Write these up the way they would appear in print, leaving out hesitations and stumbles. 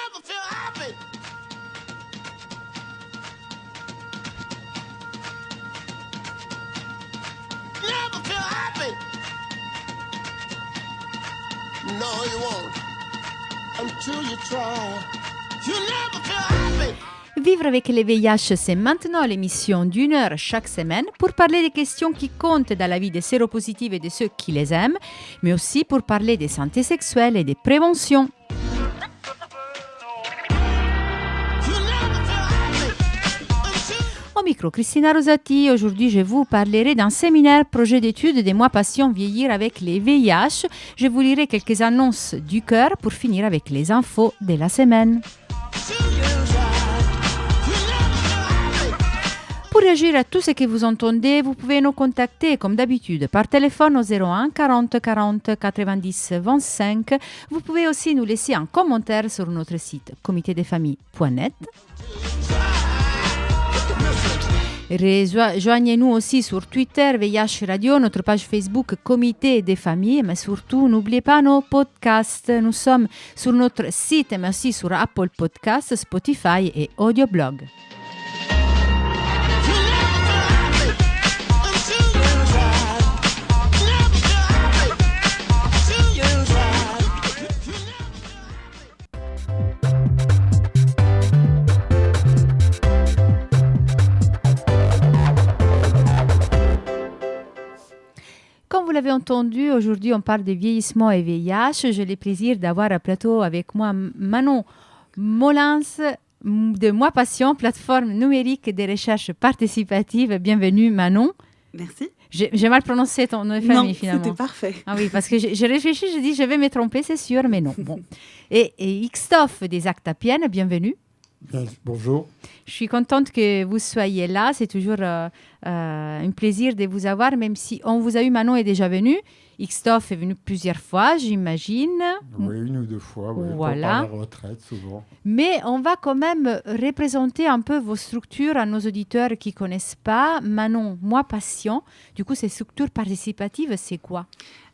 never feel happy. Never feel happy. No, you won't. Until you try. You never feel happy. Vivre avec les VIH, c'est maintenant l'émission d'une heure chaque semaine pour parler des questions qui comptent dans la vie des séropositifs et de ceux qui les aiment, mais aussi pour parler des santé sexuelle et des préventions. Au micro, Cristina Rosati. Aujourd'hui, je vous parlerai d'un séminaire projet d'études des mois patients vieillir avec les VIH. Je vous lirai quelques annonces du cœur pour finir avec les infos de la semaine. Pour réagir à tout ce que vous entendez, vous pouvez nous contacter comme d'habitude par téléphone au 01 40 40 90 25. Vous pouvez aussi nous laisser un commentaire sur notre site comitédesfamilles.net. Rejoignez-nous aussi sur Twitter, VIH Radio, notre page Facebook Comité des familles, mais surtout n'oubliez pas nos podcasts. Nous sommes sur notre site, mais aussi sur Apple Podcasts, Spotify et Audioblog. Comme vous l'avez entendu, aujourd'hui on parle de vieillissement et VIH. J'ai le plaisir d'avoir à plateau avec moi Manon Molins de Moi Patient, plateforme numérique de recherche participative. Bienvenue Manon. Merci. J'ai mal prononcé ton nom de famille finalement. C'était parfait. Ah oui, parce que j'ai réfléchi, j'ai dit je vais me tromper, c'est sûr, mais non. Bon. Et Christophe des Actapiennes, bienvenue. Bien, bonjour. Je suis contente que vous soyez là. C'est toujours un plaisir de vous avoir, même si on vous a eu, Manon est déjà venu. Christophe est venu plusieurs fois, j'imagine. Oui, une ou deux fois, oui, voilà. Pour la retraite, souvent. Mais on va quand même représenter un peu vos structures à nos auditeurs qui ne connaissent pas. Manon, Moi Patient, du coup, ces structures participatives, c'est quoi ?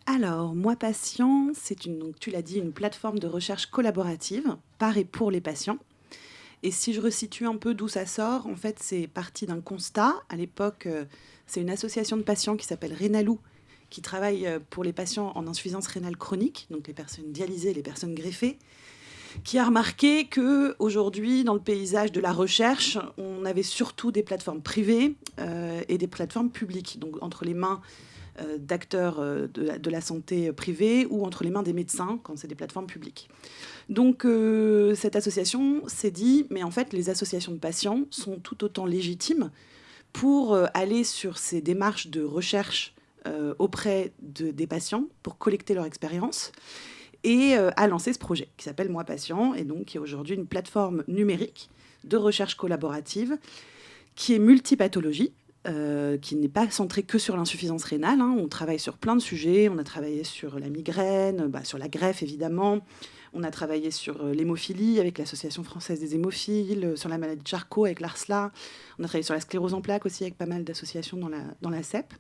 Alors, Moi Patient, c'est donc, tu l'as dit, une plateforme de recherche collaborative par et pour les patients. Et si je resitue un peu d'où ça sort, en fait, c'est parti d'un constat. À l'époque, c'est une association de patients qui s'appelle Rénalou, qui travaille pour les patients en insuffisance rénale chronique, donc les personnes dialysées, les personnes greffées, qui a remarqué qu'aujourd'hui, dans le paysage de la recherche, on avait surtout des plateformes privées et des plateformes publiques, donc entre les mains d'acteurs de la santé privée ou entre les mains des médecins quand c'est des plateformes publiques. Donc cette association s'est dit, mais en fait les associations de patients sont tout autant légitimes pour aller sur ces démarches de recherche auprès des patients pour collecter leur expérience et a lancé ce projet qui s'appelle Moi Patient et donc qui est aujourd'hui une plateforme numérique de recherche collaborative qui est multipathologie. Qui n'est pas centré que sur l'insuffisance rénale. Hein. On travaille sur plein de sujets. On a travaillé sur la migraine, sur la greffe évidemment. On a travaillé sur l'hémophilie avec l'Association française des hémophiles, sur la maladie de Charcot avec l'ARSLA. On a travaillé sur la sclérose en plaques aussi avec pas mal d'associations dans la CEP.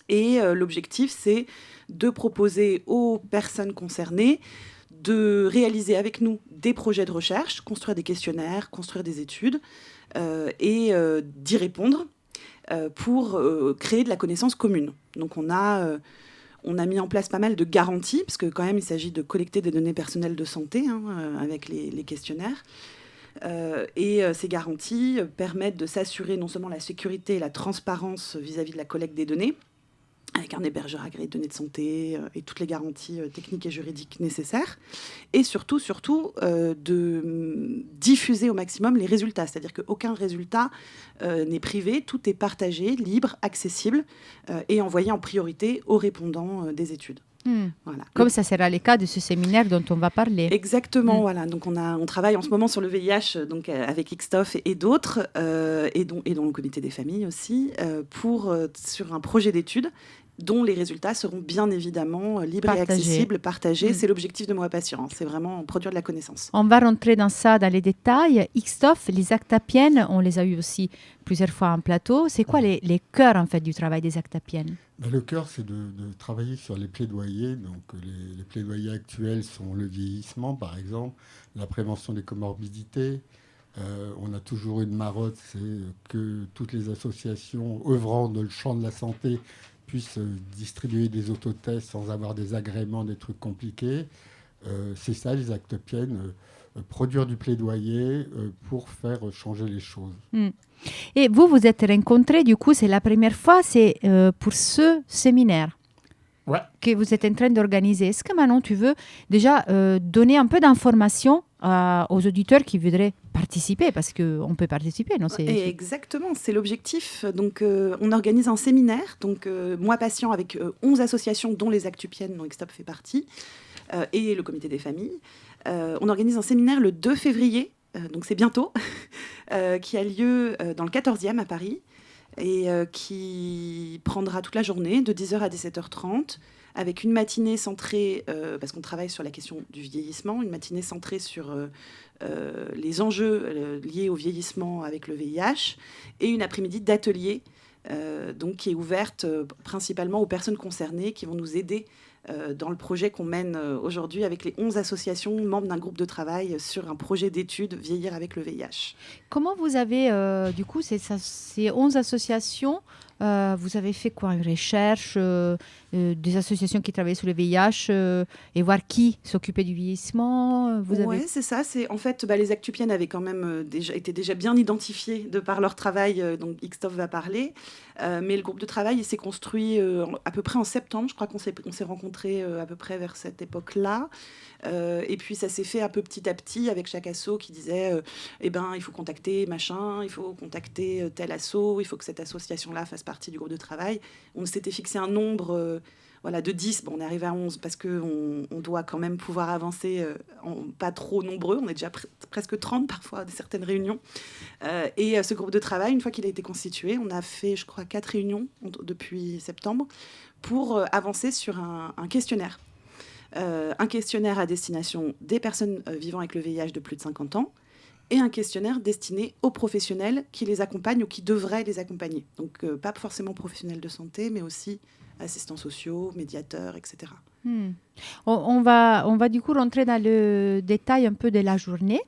Et l'objectif, c'est de proposer aux personnes concernées de réaliser avec nous des projets de recherche, construire des questionnaires, construire des études et d'y répondre pour créer de la connaissance commune. Donc on a mis en place pas mal de garanties, parce que quand même il s'agit de collecter des données personnelles de santé avec les questionnaires. Et ces garanties permettent de s'assurer non seulement la sécurité et la transparence vis-à-vis de la collecte des données, avec un hébergeur agréé de données de santé et toutes les garanties techniques et juridiques nécessaires, et surtout de diffuser au maximum les résultats, c'est-à-dire qu'aucun résultat n'est privé, tout est partagé, libre, accessible, et envoyé en priorité aux répondants des études. Voilà. Comme ça sera le cas de ce séminaire dont on va parler. Exactement, voilà. Donc on travaille en ce moment sur le VIH donc, avec Christophe et d'autres, et dans le comité des familles aussi, sur un projet d'étude dont les résultats seront bien évidemment libres et accessibles, partagés. C'est l'objectif de Moi Patient, c'est vraiment produire de la connaissance. On va rentrer dans ça, dans les détails. Christophe, les Actapiennes, on les a eu aussi plusieurs fois en plateau. C'est quoi les cœurs en fait, du travail des Actapiennes ? Le cœur, c'est de travailler sur les plaidoyers. Donc, les plaidoyers actuels sont le vieillissement, par exemple, la prévention des comorbidités. On a toujours une marotte, c'est que toutes les associations œuvrant dans le champ de la santé puissent distribuer des autotests sans avoir des agréments, des trucs compliqués. C'est ça, les actopiennes, produire du plaidoyer pour faire changer les choses. Mm. Et vous êtes rencontrés, du coup, c'est la première fois, c'est pour ce séminaire Ouais. que vous êtes en train d'organiser. Est-ce que Manon, tu veux déjà donner un peu d'informations aux auditeurs qui voudraient participer, parce qu'on peut participer, non? Exactement, c'est l'objectif. Donc, on organise un séminaire, donc Moi Patient, avec 11 associations, dont les Actupiennes, dont Xtop fait partie, et le comité des familles. On organise un séminaire le 2 février, donc c'est bientôt, qui a lieu dans le 14e à Paris, et qui prendra toute la journée, de 10h à 17h30, avec une matinée centrée, parce qu'on travaille sur la question du vieillissement, une matinée centrée sur les enjeux liés au vieillissement avec le VIH, et une après-midi d'atelier, donc qui est ouverte principalement aux personnes concernées qui vont nous aider dans le projet qu'on mène aujourd'hui avec les 11 associations membres d'un groupe de travail sur un projet d'étude Vieillir avec le VIH. Comment vous avez, du coup, ces 11 associations, vous avez fait quoi? Une recherche des associations qui travaillent sur le VIH et voir qui s'occupait du vieillissement? Oui, c'est ça. En fait, les Actupiennes avaient quand même été déjà bien identifiées de par leur travail, donc Xtop va parler. Mais le groupe de travail il s'est construit à peu près en septembre. Je crois qu'on s'est rencontrés à peu près vers cette époque-là. Et puis ça s'est fait un peu petit à petit avec chaque asso qui disait il faut contacter machin, il faut contacter tel asso, il faut que cette association-là fasse partie du groupe de travail. On s'était fixé un nombre de 10. Bon, on est arrivé à 11 parce qu'on doit quand même pouvoir avancer pas trop nombreux. On est déjà presque 30 parfois à certaines réunions. Et ce groupe de travail, une fois qu'il a été constitué, on a fait, je crois, 4 réunions depuis septembre pour avancer sur un questionnaire. Un questionnaire à destination des personnes vivant avec le VIH de plus de 50 ans et un questionnaire destiné aux professionnels qui les accompagnent ou qui devraient les accompagner. Donc, pas forcément professionnels de santé, mais aussi assistants sociaux, médiateurs, etc. On va du coup rentrer dans le détail un peu de la journée.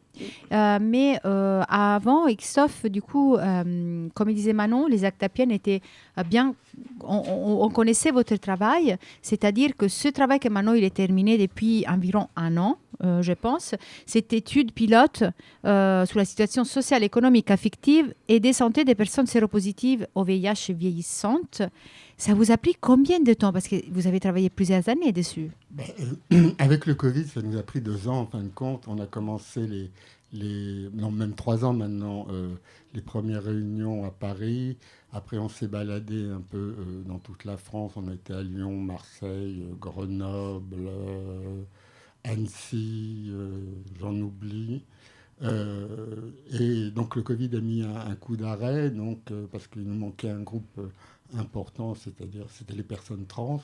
Mais avant, Xtop, du coup, comme disait Manon, les Actupiennes étaient bien... On connaissait votre travail, c'est-à-dire que ce travail que Manon il est terminé depuis environ 1 an, je pense, cette étude pilote sur la situation sociale, économique, affective et de santé des personnes séropositives au VIH vieillissantes. Ça vous a pris combien de temps? Parce que vous avez travaillé plusieurs années dessus. Avec le Covid, ça nous a pris 2 ans en fin de compte. On a commencé même 3 ans maintenant, les premières réunions à Paris. Après, on s'est baladé un peu dans toute la France. On a été à Lyon, Marseille, Grenoble, Annecy, j'en oublie. Et donc le Covid a mis un coup d'arrêt, parce qu'il nous manquait un groupe important, c'est-à-dire c'était les personnes trans,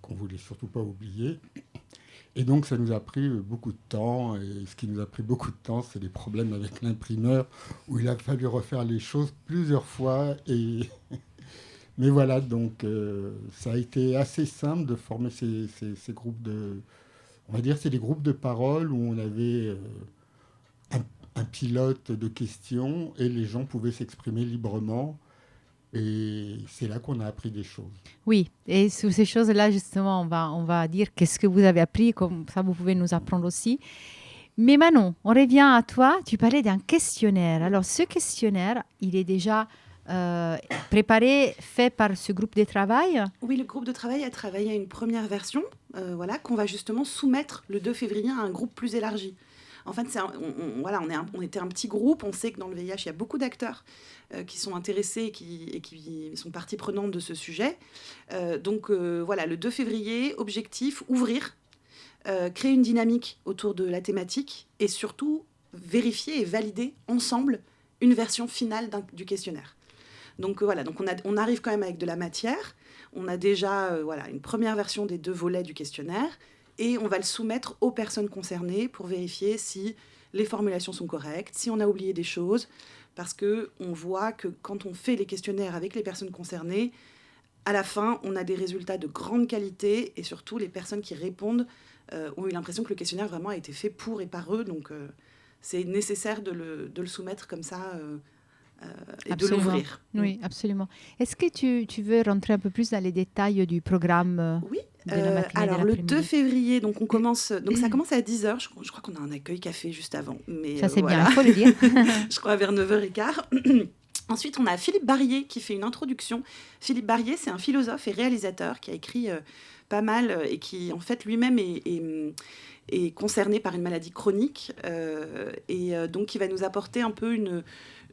qu'on ne voulait surtout pas oublier. Et donc ça nous a pris beaucoup de temps, et ce qui nous a pris beaucoup de temps, c'est les problèmes avec l'imprimeur, où il a fallu refaire les choses plusieurs fois. Mais voilà, donc ça a été assez simple de former ces groupes de... On va dire c'est des groupes de parole où on avait un pilote de questions et les gens pouvaient s'exprimer librement. Et c'est là qu'on a appris des choses. Oui, et sur ces choses-là, justement, on va dire qu'est-ce que vous avez appris, comme ça vous pouvez nous apprendre aussi. Mais Manon, on revient à toi, tu parlais d'un questionnaire. Alors ce questionnaire, il est déjà préparé, fait par ce groupe de travail? Oui, le groupe de travail a travaillé à une première version, qu'on va justement soumettre le 2 février à un groupe plus élargi. En fait, on était un petit groupe. On sait que dans le VIH, il y a beaucoup d'acteurs qui sont intéressés et qui sont partie prenante de ce sujet. Le 2 février, objectif, ouvrir, créer une dynamique autour de la thématique et surtout vérifier et valider ensemble une version finale du questionnaire. Donc on arrive quand même avec de la matière. On a déjà une première version des 2 volets du questionnaire. Et on va le soumettre aux personnes concernées pour vérifier si les formulations sont correctes, si on a oublié des choses. Parce qu'on voit que quand on fait les questionnaires avec les personnes concernées, à la fin, on a des résultats de grande qualité et surtout, les personnes qui répondent ont eu l'impression que le questionnaire vraiment a été fait pour et par eux. Donc, c'est nécessaire de le soumettre comme ça et de l'ouvrir. Oui, absolument. Est-ce que tu veux rentrer un peu plus dans les détails du programme Oui. de la matinée Alors, de le l'après-midi 2 février, donc ça commence à 10h. Je crois qu'on a un accueil café juste avant. Mais, Ça, c'est voilà. bien, il faut le dire. Je crois vers 9h15. Ensuite, on a Philippe Barrier qui fait une introduction. Philippe Barrier, c'est un philosophe et réalisateur qui a écrit pas mal et qui, en fait, lui-même est concerné par une maladie chronique donc qui va nous apporter un peu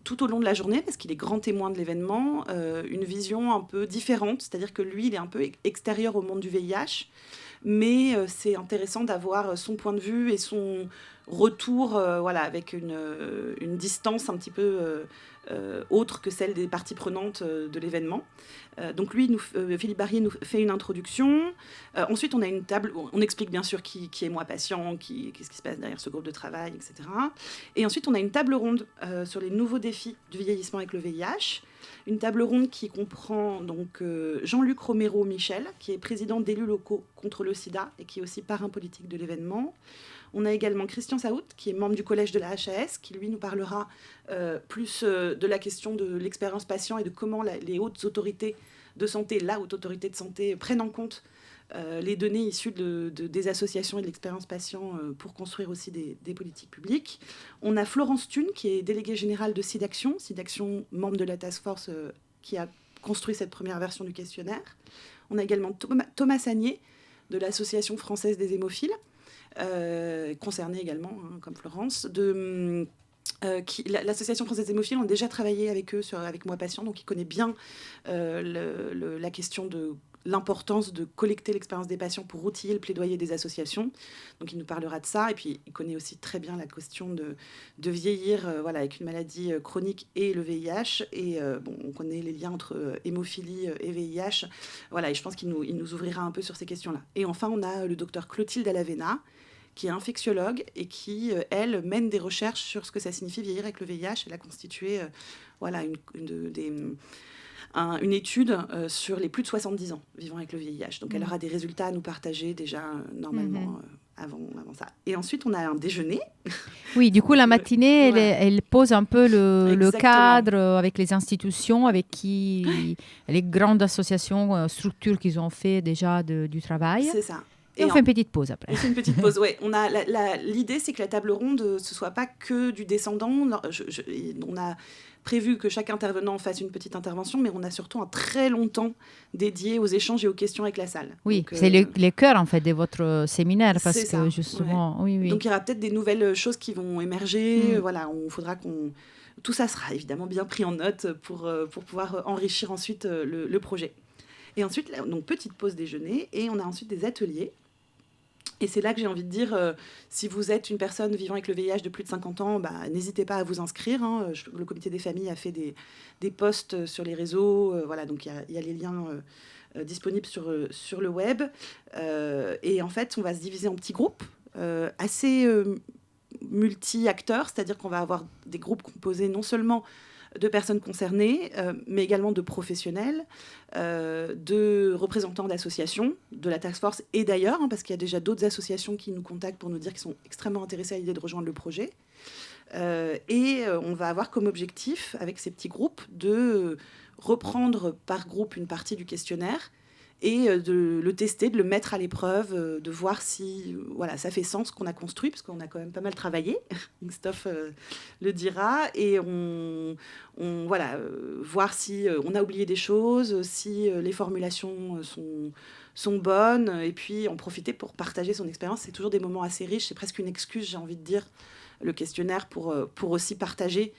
tout au long de la journée, parce qu'il est grand témoin de l'événement, une vision un peu différente, c'est-à-dire que lui, il est un peu extérieur au monde du VIH, mais c'est intéressant d'avoir son point de vue et son retour avec une distance un petit peu autre que celle des parties prenantes de l'événement. Donc lui, Philippe Barrier nous fait une introduction. Ensuite, on a une table où on explique bien sûr qui est Moi Patient, qu'est-ce qui se passe derrière ce groupe de travail, etc. Et ensuite, on a une table ronde sur les nouveaux défis du vieillissement avec le VIH. Une table ronde qui comprend donc Jean-Luc Romero-Michel, qui est président d'élus locaux contre le sida et qui est aussi parrain politique de l'événement. On a également Christian Saout, qui est membre du collège de la HAS, qui lui nous parlera plus de la question de l'expérience patient et de comment les hautes autorités de santé, la haute autorité de santé, prennent en compte les données issues des associations et de l'expérience patient pour construire aussi des politiques publiques. On a Florence Thune, qui est déléguée générale de SIDAction, membre de la task force qui a construit cette première version du questionnaire. On a également Thomas Sagnier, de l'Association française des hémophiles, concerné également, comme Florence, l'Association française des hémophiles, on a déjà travaillé avec eux, avec Moi Patient, donc il connaît bien la question de l'importance de collecter l'expérience des patients pour outiller le plaidoyer des associations. Donc il nous parlera de ça, et puis il connaît aussi très bien la question de vieillir avec une maladie chronique et le VIH, et on connaît les liens entre hémophilie et VIH, et je pense qu'il nous ouvrira un peu sur ces questions-là. Et enfin, on a le docteur Clotilde Alavena, qui est infectiologue et qui, elle, mène des recherches sur ce que ça signifie vieillir avec le VIH. Elle a constitué une étude sur les plus de 70 ans vivant avec le VIH. Donc, elle aura des résultats à nous partager déjà, normalement, avant ça. Et ensuite, on a un déjeuner. Oui, du coup, la matinée, Voilà. elle pose un peu le Exactement. cadre avec les institutions, avec qui les grandes associations, structures qu'ils ont fait déjà du travail. C'est ça. Et on fait une petite pause après. On fait une petite pause, ouais. On a l'idée, c'est que la table ronde, ce soit pas que du descendant. On a prévu que chaque intervenant fasse une petite intervention, mais on a surtout un très long temps dédié aux échanges et aux questions avec la salle. Oui, donc, c'est le cœur en fait de votre séminaire, parce c'est que ça, justement, oui. Donc il y aura peut-être des nouvelles choses qui vont émerger. Il faudra tout ça sera évidemment bien pris en note pour pouvoir enrichir ensuite le projet. Et ensuite, donc petite pause déjeuner, et on a ensuite des ateliers. Et c'est là que j'ai envie de dire, si vous êtes une personne vivant avec le VIH de plus de 50 ans, n'hésitez pas à vous inscrire. Le comité des familles a fait des posts sur les réseaux. Donc il y a les liens disponibles sur le web. Et en fait, on va se diviser en petits groupes assez multi-acteurs, c'est-à-dire qu'on va avoir des groupes composés non seulement de personnes concernées, mais également de professionnels, de représentants d'associations, de la task force et d'ailleurs, parce qu'il y a déjà d'autres associations qui nous contactent pour nous dire qu'ils sont extrêmement intéressés à l'idée de rejoindre le projet. Et on va avoir comme objectif, avec ces petits groupes, de reprendre par groupe une partie du questionnaire et de le tester, de le mettre à l'épreuve, de voir si ça fait sens qu'on a construit, parce qu'on a quand même pas mal travaillé, Christophe le dira, et voir si on a oublié des choses, si les formulations sont bonnes, et puis en profiter pour partager son expérience. C'est toujours des moments assez riches, c'est presque une excuse, j'ai envie de dire, le questionnaire pour aussi partager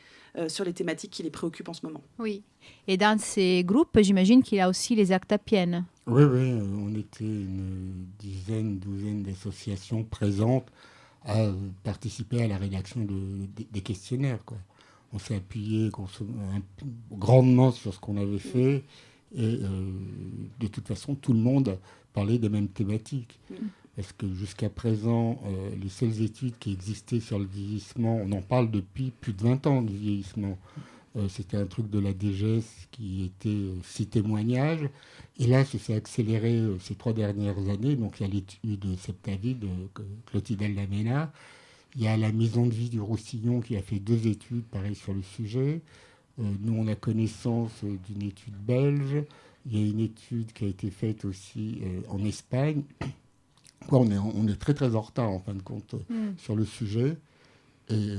sur les thématiques qui les préoccupent en ce moment. Oui. Et dans ces groupes, j'imagine qu'il y a aussi les actes à pienne. Oui, on était une douzaine d'associations présentes à participer à la rédaction des questionnaires, quoi. On s'est appuyé grandement sur ce qu'on avait fait et de toute façon, tout le monde parlait des mêmes thématiques. Parce que jusqu'à présent, les seules études qui existaient sur le vieillissement, on en parle depuis plus de 20 ans du vieillissement. C'était un truc de la DGS qui était 6 témoignages. Et là, ça s'est accéléré ces 3 dernières années. Donc, il y a l'étude Septavie de Clotilde Aldamena. Il y a la Maison de vie du Roussillon qui a fait 2 études, pareil, sur le sujet. Nous, on a connaissance d'une étude belge. Il y a une étude qui a été faite aussi en Espagne. Quoi, on est très, très en retard, en fin de compte, sur le sujet. Et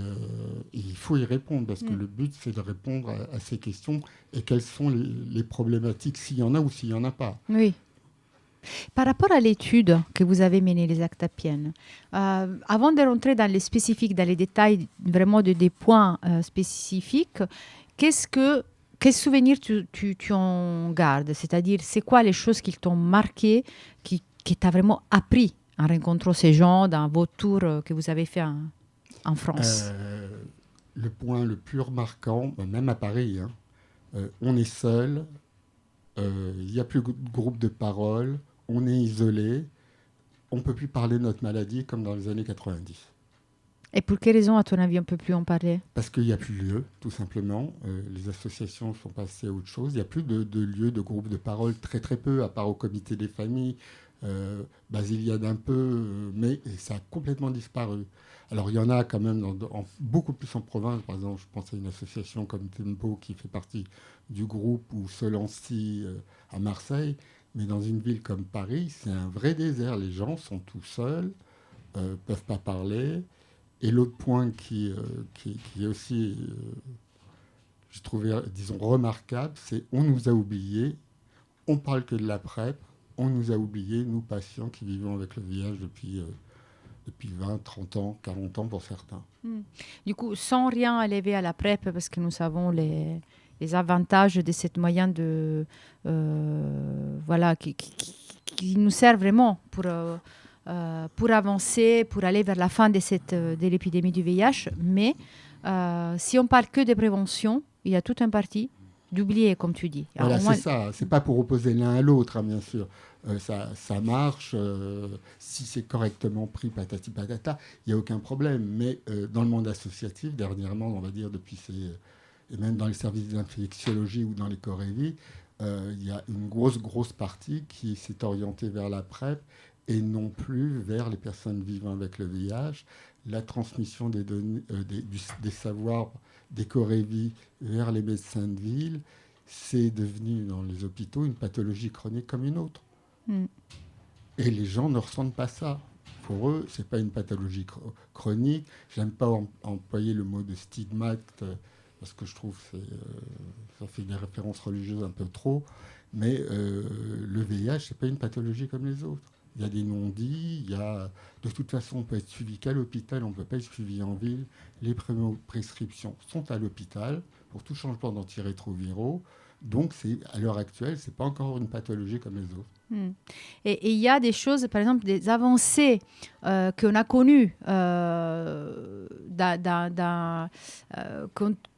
il faut y répondre, parce que le but, c'est de répondre à ces questions et quelles sont les problématiques, s'il y en a ou s'il n'y en a pas. Oui. Par rapport à l'étude que vous avez menée, les actes Appienne, avant de rentrer dans les spécifiques, dans les détails vraiment des points spécifiques, quel souvenir tu en gardes? C'est-à-dire, c'est quoi les choses qui t'ont marqué, qui t'a vraiment appris en rencontrant ces gens dans vos tours que vous avez fait en France? Le point le plus remarquant, même à Paris, on est seul, il n'y a plus de groupe de parole, on est isolé, on ne peut plus parler de notre maladie comme dans les années 90. Et pour quelles raisons, à ton avis, on ne peut plus en parler? Parce qu'il n'y a plus lieu, tout simplement. Les associations sont passées à autre chose. Il n'y a plus de lieu, de groupe de parole, très très peu, à part au comité des familles, Basiliade un peu, mais ça a complètement disparu. Alors il y en a quand même beaucoup plus en province. Par exemple, je pense à une association comme Tempo qui fait partie du groupe, ou Solancy à Marseille. Mais dans une ville comme Paris, c'est un vrai désert. Les gens sont tout seuls, ne peuvent pas parler. Et l'autre point qui est aussi, je trouvais, disons, remarquable, c'est on nous a oubliés, on parle que de la PrEP, on nous a oubliés, nous patients qui vivons avec le VIH depuis 20, 30 ans, 40 ans pour certains. Du coup, sans rien enlever à la PrEP, parce que nous savons les avantages de cette moyen de... voilà, qui nous sert vraiment pour avancer, pour aller vers la fin de l'épidémie du VIH. Mais si on parle que de prévention, il y a tout un parti d'oublier, comme tu dis. Alors, voilà, c'est ça. C'est pas pour opposer l'un à l'autre, bien sûr. Ça marche. Si c'est correctement pris, patati patata, il n'y a aucun problème. Mais dans le monde associatif, dernièrement, on va dire depuis et même dans les services d'infectiologie ou dans les Corévis, il y a une grosse partie qui s'est orientée vers la PrEP et non plus vers les personnes vivant avec le VIH. La transmission des données, des savoirs des Corévis vers les médecins de ville, c'est devenu dans les hôpitaux une pathologie chronique comme une autre. Et les gens ne ressentent pas ça. Pour eux, ce n'est pas une pathologie chronique. J'aime pas employer le mot de stigmate parce que je trouve que ça fait des références religieuses un peu trop. Mais le VIH, ce n'est pas une pathologie comme les autres. Il y a des non-dits, de toute façon, on peut être suivi qu'à l'hôpital, on ne peut pas être suivi en ville. Les prescriptions sont à l'hôpital pour tout changement d'antirétroviraux. Donc, à l'heure actuelle, ce n'est pas encore une pathologie comme les autres. Et il y a des choses, par exemple, des avancées qu'on a connues,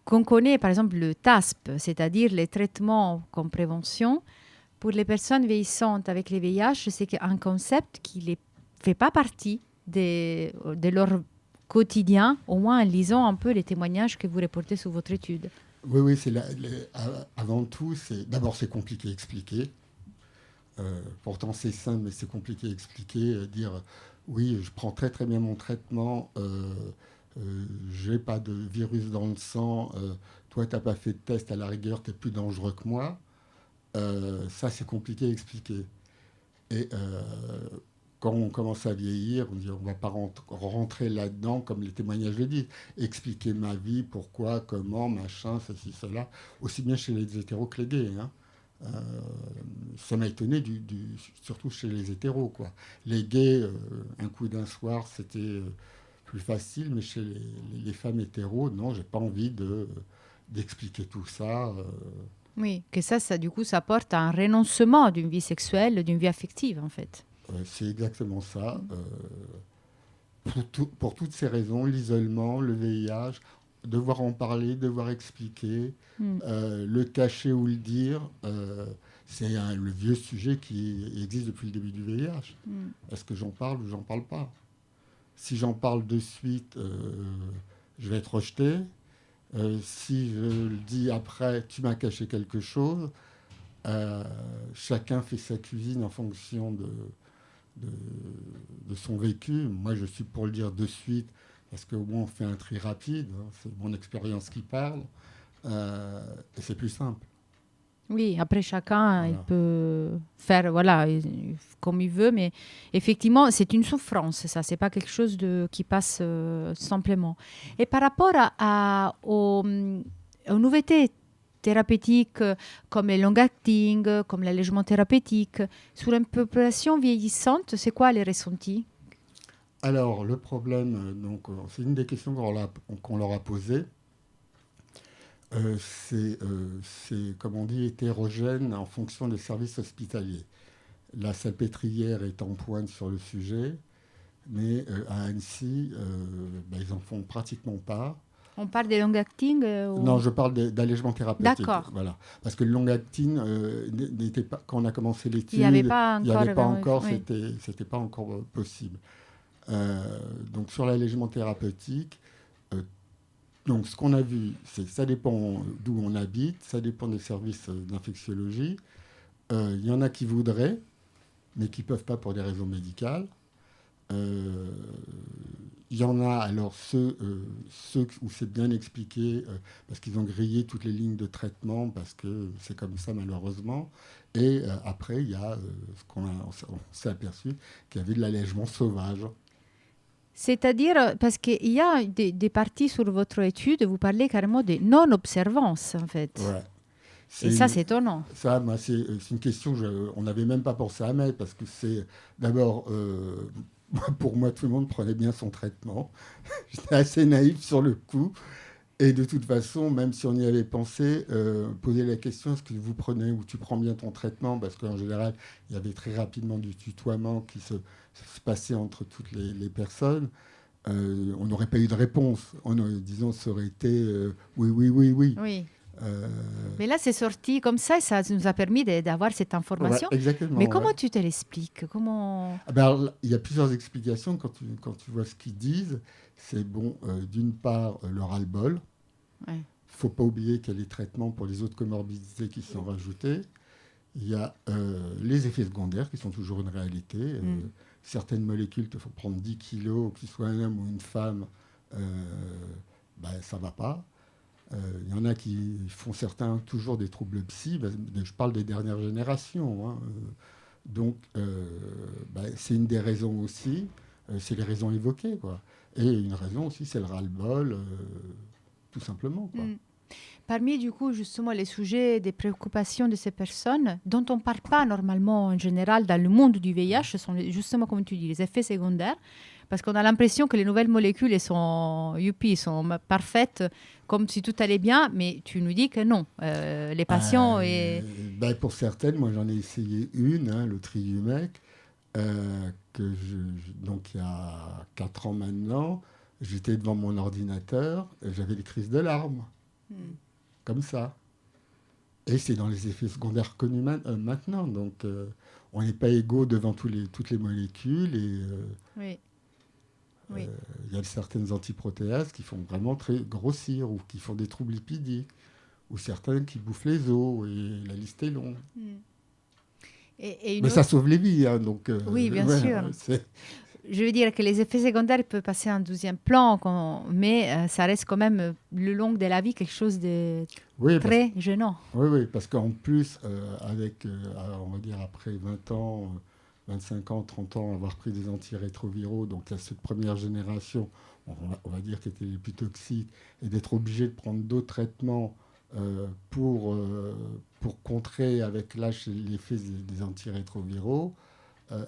qu'on connaît, par exemple, le TASP, c'est-à-dire les traitements comme prévention. Pour les personnes vieillissantes avec les VIH, c'est un concept qui ne fait pas partie de leur quotidien, au moins en lisant un peu les témoignages que vous reportez sur votre étude. Oui, avant tout, d'abord c'est compliqué à expliquer. Pourtant c'est simple, mais c'est compliqué à expliquer. Dire oui, je prends très très bien mon traitement, j'ai pas de virus dans le sang, toi tu n'as pas fait de test, à la rigueur tu es plus dangereux que moi. Ça, c'est compliqué à expliquer. Et quand on commence à vieillir, on dit on ne va pas rentrer là-dedans, comme les témoignages le disent. Expliquer ma vie, pourquoi, comment, machin, ceci, cela. Aussi bien chez les hétéros que les gays. Ça m'a étonné, surtout chez les hétéros, quoi. Les gays, un coup d'un soir, c'était plus facile, mais chez les femmes hétéros, non, j'ai pas envie d'expliquer tout ça. Oui, que ça, du coup, ça porte à un renoncement d'une vie sexuelle, d'une vie affective, en fait. C'est exactement ça. Pour toutes ces raisons, l'isolement, le VIH, devoir en parler, devoir expliquer, le cacher ou le dire, c'est le vieux sujet qui existe depuis le début du VIH. Est-ce que j'en parle ou j'en parle pas? Si j'en parle de suite, je vais être rejeté. Si je le dis après, tu m'as caché quelque chose, chacun fait sa cuisine en fonction de, de son vécu. Moi, je suis pour le dire de suite, parce qu'au moins on fait un tri rapide, hein, c'est mon expérience qui parle, et c'est plus simple. Oui, après chacun, il Voilà. peut faire voilà, comme il veut, mais effectivement, c'est une souffrance, ça, c'est pas quelque chose qui passe simplement. Et par rapport aux nouveautés thérapeutiques comme les long-acting, comme l'allègement thérapeutique, sur une population vieillissante, c'est quoi les ressentis? Alors, le problème, donc, c'est une des questions qu'on leur a posées. C'est, comme on dit, hétérogène en fonction des services hospitaliers. La Salpêtrière est en pointe sur le sujet, mais à Annecy, ils en font pratiquement pas. On parle des long-acting Non, je parle d'allègement thérapeutique. D'accord. Voilà. Parce que le long-acting n'était pas, quand on a commencé l'étude, Il n'y avait pas il n'y avait pas encore, oui. c'était pas encore possible. Donc sur l'allègement thérapeutique, donc ce qu'on a vu, ça dépend d'où on habite, ça dépend des services d'infectiologie. Il y en a qui voudraient, mais qui ne peuvent pas pour des raisons médicales. Il y en a, alors ceux où c'est bien expliqué, parce qu'ils ont grillé toutes les lignes de traitement, parce que c'est comme ça malheureusement. Et après, il y a on s'est aperçu qu'il y avait de l'allègement sauvage. C'est-à-dire, parce qu'il y a des parties sur votre étude, vous parlez carrément de non-observance, en fait. Ouais. Et ça, c'est étonnant. Ça, moi, c'est une question on n'avait même pas pensé à mettre, parce que c'est d'abord, pour moi, tout le monde prenait bien son traitement. J'étais assez naïf sur le coup. Et de toute façon, même si on y avait pensé, poser la question, est-ce que vous prenez ou tu prends bien ton traitement? Parce qu'en général, il y avait très rapidement du tutoiement qui se passait entre toutes les personnes. On n'aurait pas eu de réponse. Disons, ça aurait été oui, oui, oui, oui. Oui. Euh, Mais là, c'est sorti comme ça et ça nous a permis d'avoir cette information. ouais, exactement. Mais comment Ouais. tu te l'expliques? Comment... Ah ben, alors, il y a plusieurs explications quand tu vois ce qu'ils disent. C'est bon, d'une part, le ras-le-bol. Ouais. Il ne faut pas oublier qu'il y a les traitements pour les autres comorbidités qui sont rajoutés. Il y a les effets secondaires qui sont toujours une réalité. Certaines molécules te font prendre 10 kilos, que ce soit un homme ou une femme, ça ne va pas. Il y en a qui font certains toujours des troubles psy. Je parle des dernières générations. Hein. Donc, c'est une des raisons aussi. C'est les raisons évoquées, quoi. Et une raison aussi, c'est le ras-le-bol, tout simplement, quoi. Parmi, du coup, justement, les sujets des préoccupations de ces personnes dont on ne parle pas normalement en général dans le monde du VIH, ce sont justement, comme tu dis, les effets secondaires. Parce qu'on a l'impression que les nouvelles molécules sont parfaites, comme si tout allait bien, mais tu nous dis que non. Les patients... Pour certaines, moi j'en ai essayé une, hein, le Triumec, donc il y a 4 ans maintenant, j'étais devant mon ordinateur, et j'avais des crises de larmes. Comme ça. Et c'est dans les effets secondaires connus maintenant. Donc, on n'est pas égaux devant toutes les molécules. Et oui. y a certaines antiprotéases qui font vraiment très grossir ou qui font des troubles lipidiques. Ou certaines qui bouffent les os. Et la liste est longue. Mais ça sauve les vies. Hein, donc, oui, bien sûr. Je veux dire que les effets secondaires peuvent passer en deuxième plan, mais ça reste quand même le long de la vie quelque chose de très gênant. Oui, parce qu'en plus, on va dire après 20 ans, 25 ans, 30 ans, avoir pris des antirétroviraux, donc cette première génération, on va dire qui étaient les plus toxiques, et d'être obligé de prendre d'autres traitements pour contrer avec l'âge l'effet des antirétroviraux,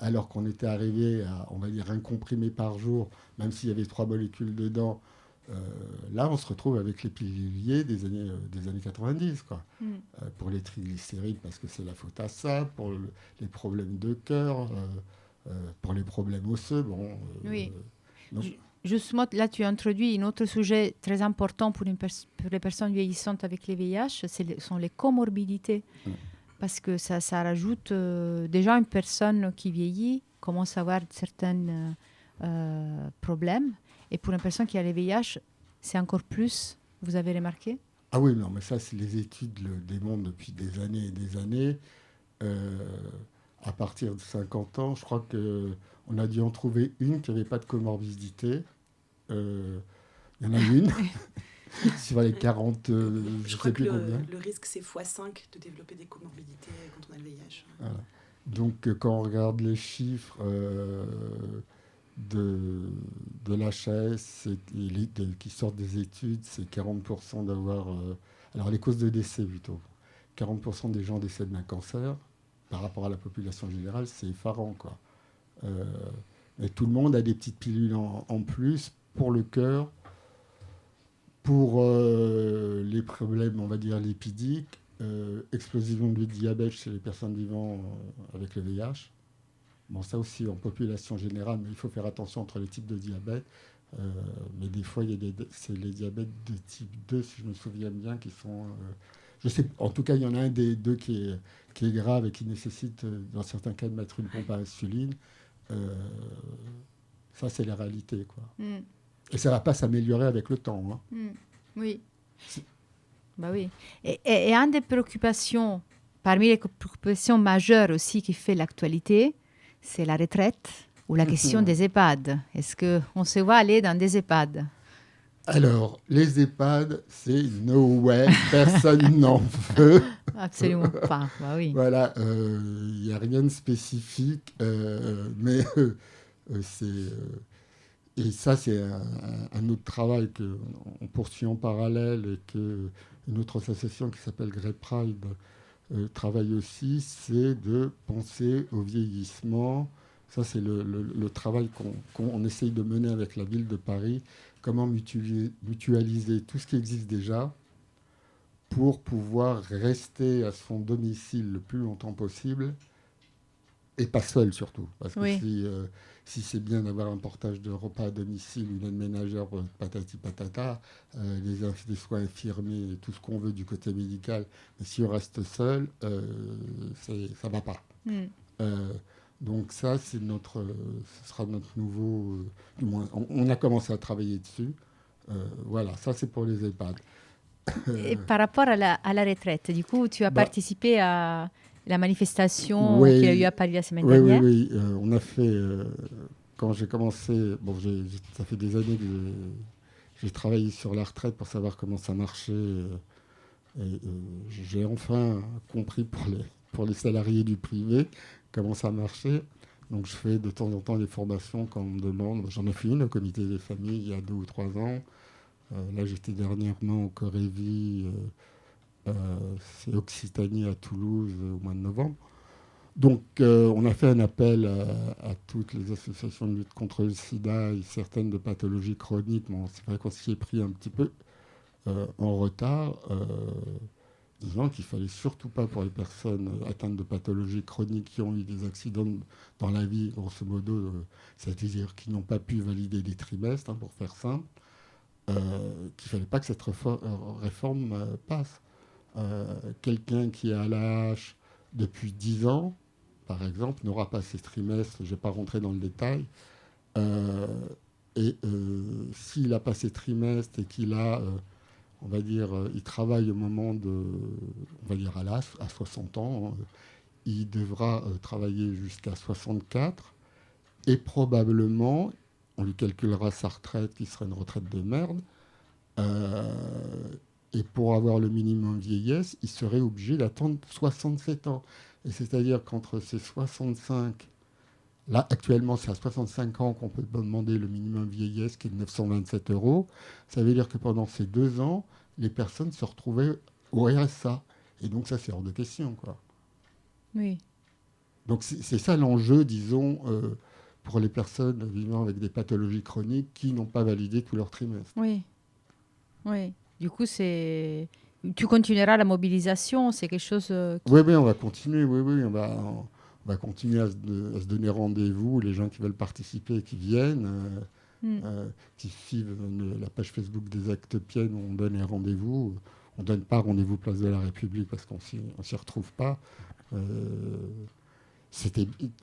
alors qu'on était arrivé à, on va dire, un comprimé par jour, même s'il y avait 3 molécules dedans. Là, on se retrouve avec les piluliers des années 90, quoi. Pour les triglycérides, parce que c'est la faute à ça, pour les problèmes de cœur, pour les problèmes osseux. Oui. Justement, là, tu as introduit un autre sujet très important pour les personnes vieillissantes avec les VIH, ce sont les comorbidités. Parce que ça rajoute déjà une personne qui vieillit commence à avoir certains problèmes. Et pour une personne qui a le VIH, c'est encore plus vous avez remarqué? Ah oui, non, mais ça, c'est les études le démontrent depuis des années et des années. Euh, à partir de 50 ans, je crois qu'on a dû en trouver une qui n'avait pas de comorbidité. Euh, Il y en a une, sur les 40, je Je ne crois sais que plus combien. le risque, c'est x5 de développer des comorbidités quand on a le VIH. Voilà. Donc, quand on regarde les chiffres de, de l'HAS qui sortent des études, c'est 40% d'avoir... alors, les causes de décès, plutôt. 40% des gens décèdent d'un cancer. Par rapport à la population générale, c'est effarant, quoi. Et tout le monde a des petites pilules en plus pour le cœur, pour les problèmes, on va dire, lipidiques, explosion du diabète chez les personnes vivant avec le VIH. Bon, ça aussi en population générale, mais il faut faire attention entre les types de diabète. Mais des fois, c'est les diabètes de type 2, si je me souviens bien, qui sont... je sais, en tout cas, il y en a un des deux qui est grave et qui nécessite, dans certains cas, de mettre une pompe à insuline. Ça, c'est la réalité, quoi. Et ça ne va pas s'améliorer avec le temps. Hein. Oui. Bah oui. Et une des préoccupations, parmi les préoccupations majeures aussi qui fait l'actualité, c'est la retraite ou la question des EHPAD. Est-ce qu'on se voit aller dans des EHPAD? Alors, les EHPAD, c'est no way, personne n'en veut. Absolument pas, bah oui. Voilà, il n'y a rien de spécifique, mais c'est... et ça, c'est un autre travail qu'on poursuit en parallèle et qu'une autre association qui s'appelle Great Pride travaille aussi, c'est de penser au vieillissement. Ça, c'est le travail qu'on essaye de mener avec la ville de Paris. Comment mutualiser tout ce qui existe déjà pour pouvoir rester à son domicile le plus longtemps possible et pas seul surtout. Parce que si c'est bien d'avoir un portage de repas à domicile, une aide ménagère, patati patata, des soins infirmiers et tout ce qu'on veut du côté médical, mais si on reste seul, ça ne va pas. Donc ça, ce sera notre nouveau... du moins, on a commencé à travailler dessus. Voilà, ça c'est pour les EHPAD. Et par rapport à la retraite, du coup, tu as participé à la manifestation qu'il y a eu à Paris la semaine dernière? Oui. On a fait... quand j'ai commencé... Bon, ça fait des années que j'ai travaillé sur la retraite pour savoir comment ça marchait. J'ai enfin compris pour les salariés du privé comment ça marchait. Donc, je fais de temps en temps des formations quand on me demande. J'en ai fait une au comité des familles il y a 2 ou 3 ans. Là, j'étais dernièrement au Corévie, c'est Occitanie à Toulouse au mois de novembre. Donc, on a fait un appel à toutes les associations de lutte contre le sida et certaines de pathologies chroniques. Bon, c'est vrai qu'on s'y est pris un petit peu en retard, disant qu'il ne fallait surtout pas pour les personnes atteintes de pathologies chroniques qui ont eu des accidents dans la vie, grosso modo, c'est-à-dire qui n'ont pas pu valider des trimestres, pour faire simple, qu'il ne fallait pas que cette réforme passe. Quelqu'un qui est à l'AH depuis 10 ans, par exemple, n'aura pas ses trimestres, je ne vais pas rentrer dans le détail, et s'il n'a pas ses trimestres et qu'il a, on va dire, il travaille au moment de, on va dire à 60 ans, il devra travailler jusqu'à 64, et probablement, on lui calculera sa retraite qui sera une retraite de merde, et pour avoir le minimum vieillesse, il serait obligé d'attendre 67 ans. Et c'est-à-dire qu'entre ces 65, là actuellement c'est à 65 ans qu'on peut demander le minimum vieillesse qui est de 927 €, ça veut dire que pendant ces 2 ans, les personnes se retrouvaient au RSA. Et donc ça c'est hors de question, quoi. Oui. Donc c'est ça l'enjeu, disons, pour les personnes vivant avec des pathologies chroniques qui n'ont pas validé tout leur trimestre. Oui. Du coup, tu continueras la mobilisation, c'est quelque chose... Oui, on va continuer, on va continuer à se donner rendez-vous, les gens qui veulent participer et qui viennent, qui suivent la page Facebook des Actes Piennes où on donne les rendez-vous. On ne donne pas rendez-vous place de la République parce qu'on ne s'y retrouve pas.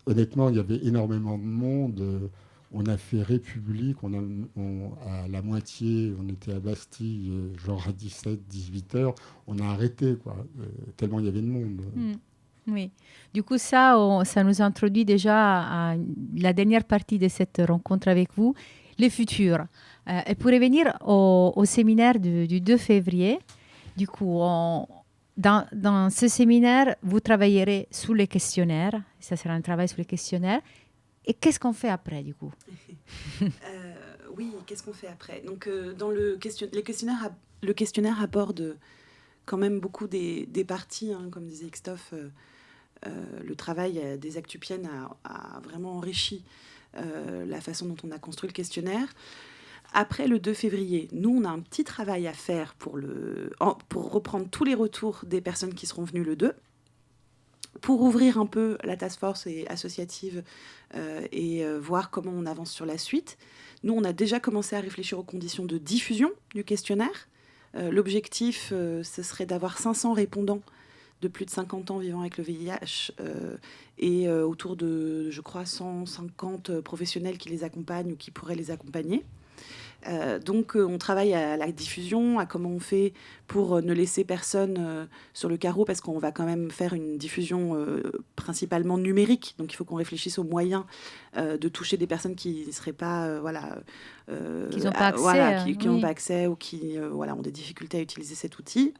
Honnêtement, il y avait énormément de monde. on a fait République, à la moitié, on était à Bastille, genre à 17-18 heures, on a arrêté, quoi, tellement il y avait de monde. Oui. Du coup, ça nous introduit déjà à la dernière partie de cette rencontre avec vous, les futurs. Et pour revenir au séminaire du 2 février, du coup, dans ce séminaire, vous travaillerez sur les questionnaires. Ça sera un travail sur les questionnaires. Et qu'est-ce qu'on fait après, du coup? Oui, qu'est-ce qu'on fait après? Donc, dans le questionnaire aborde quand même beaucoup des parties, hein, comme disait Christophe. Le travail des Actupiennes a vraiment enrichi la façon dont on a construit le questionnaire. Après le 2 février, nous, on a un petit travail à faire pour reprendre tous les retours des personnes qui seront venues le 2, pour ouvrir un peu la task force associative et voir comment on avance sur la suite. Nous, on a déjà commencé à réfléchir aux conditions de diffusion du questionnaire. L'objectif, ce serait d'avoir 500 répondants de plus de 50 ans vivant avec le VIH et autour de, je crois, 150 professionnels qui les accompagnent ou qui pourraient les accompagner. Donc on travaille à la diffusion, à comment on fait pour ne laisser personne sur le carreau, parce qu'on va quand même faire une diffusion principalement numérique. Donc il faut qu'on réfléchisse aux moyens de toucher des personnes qui ne seraient pas qui n'ont pas accès, qui n'ont pas accès ou qui ont des difficultés à utiliser cet outil.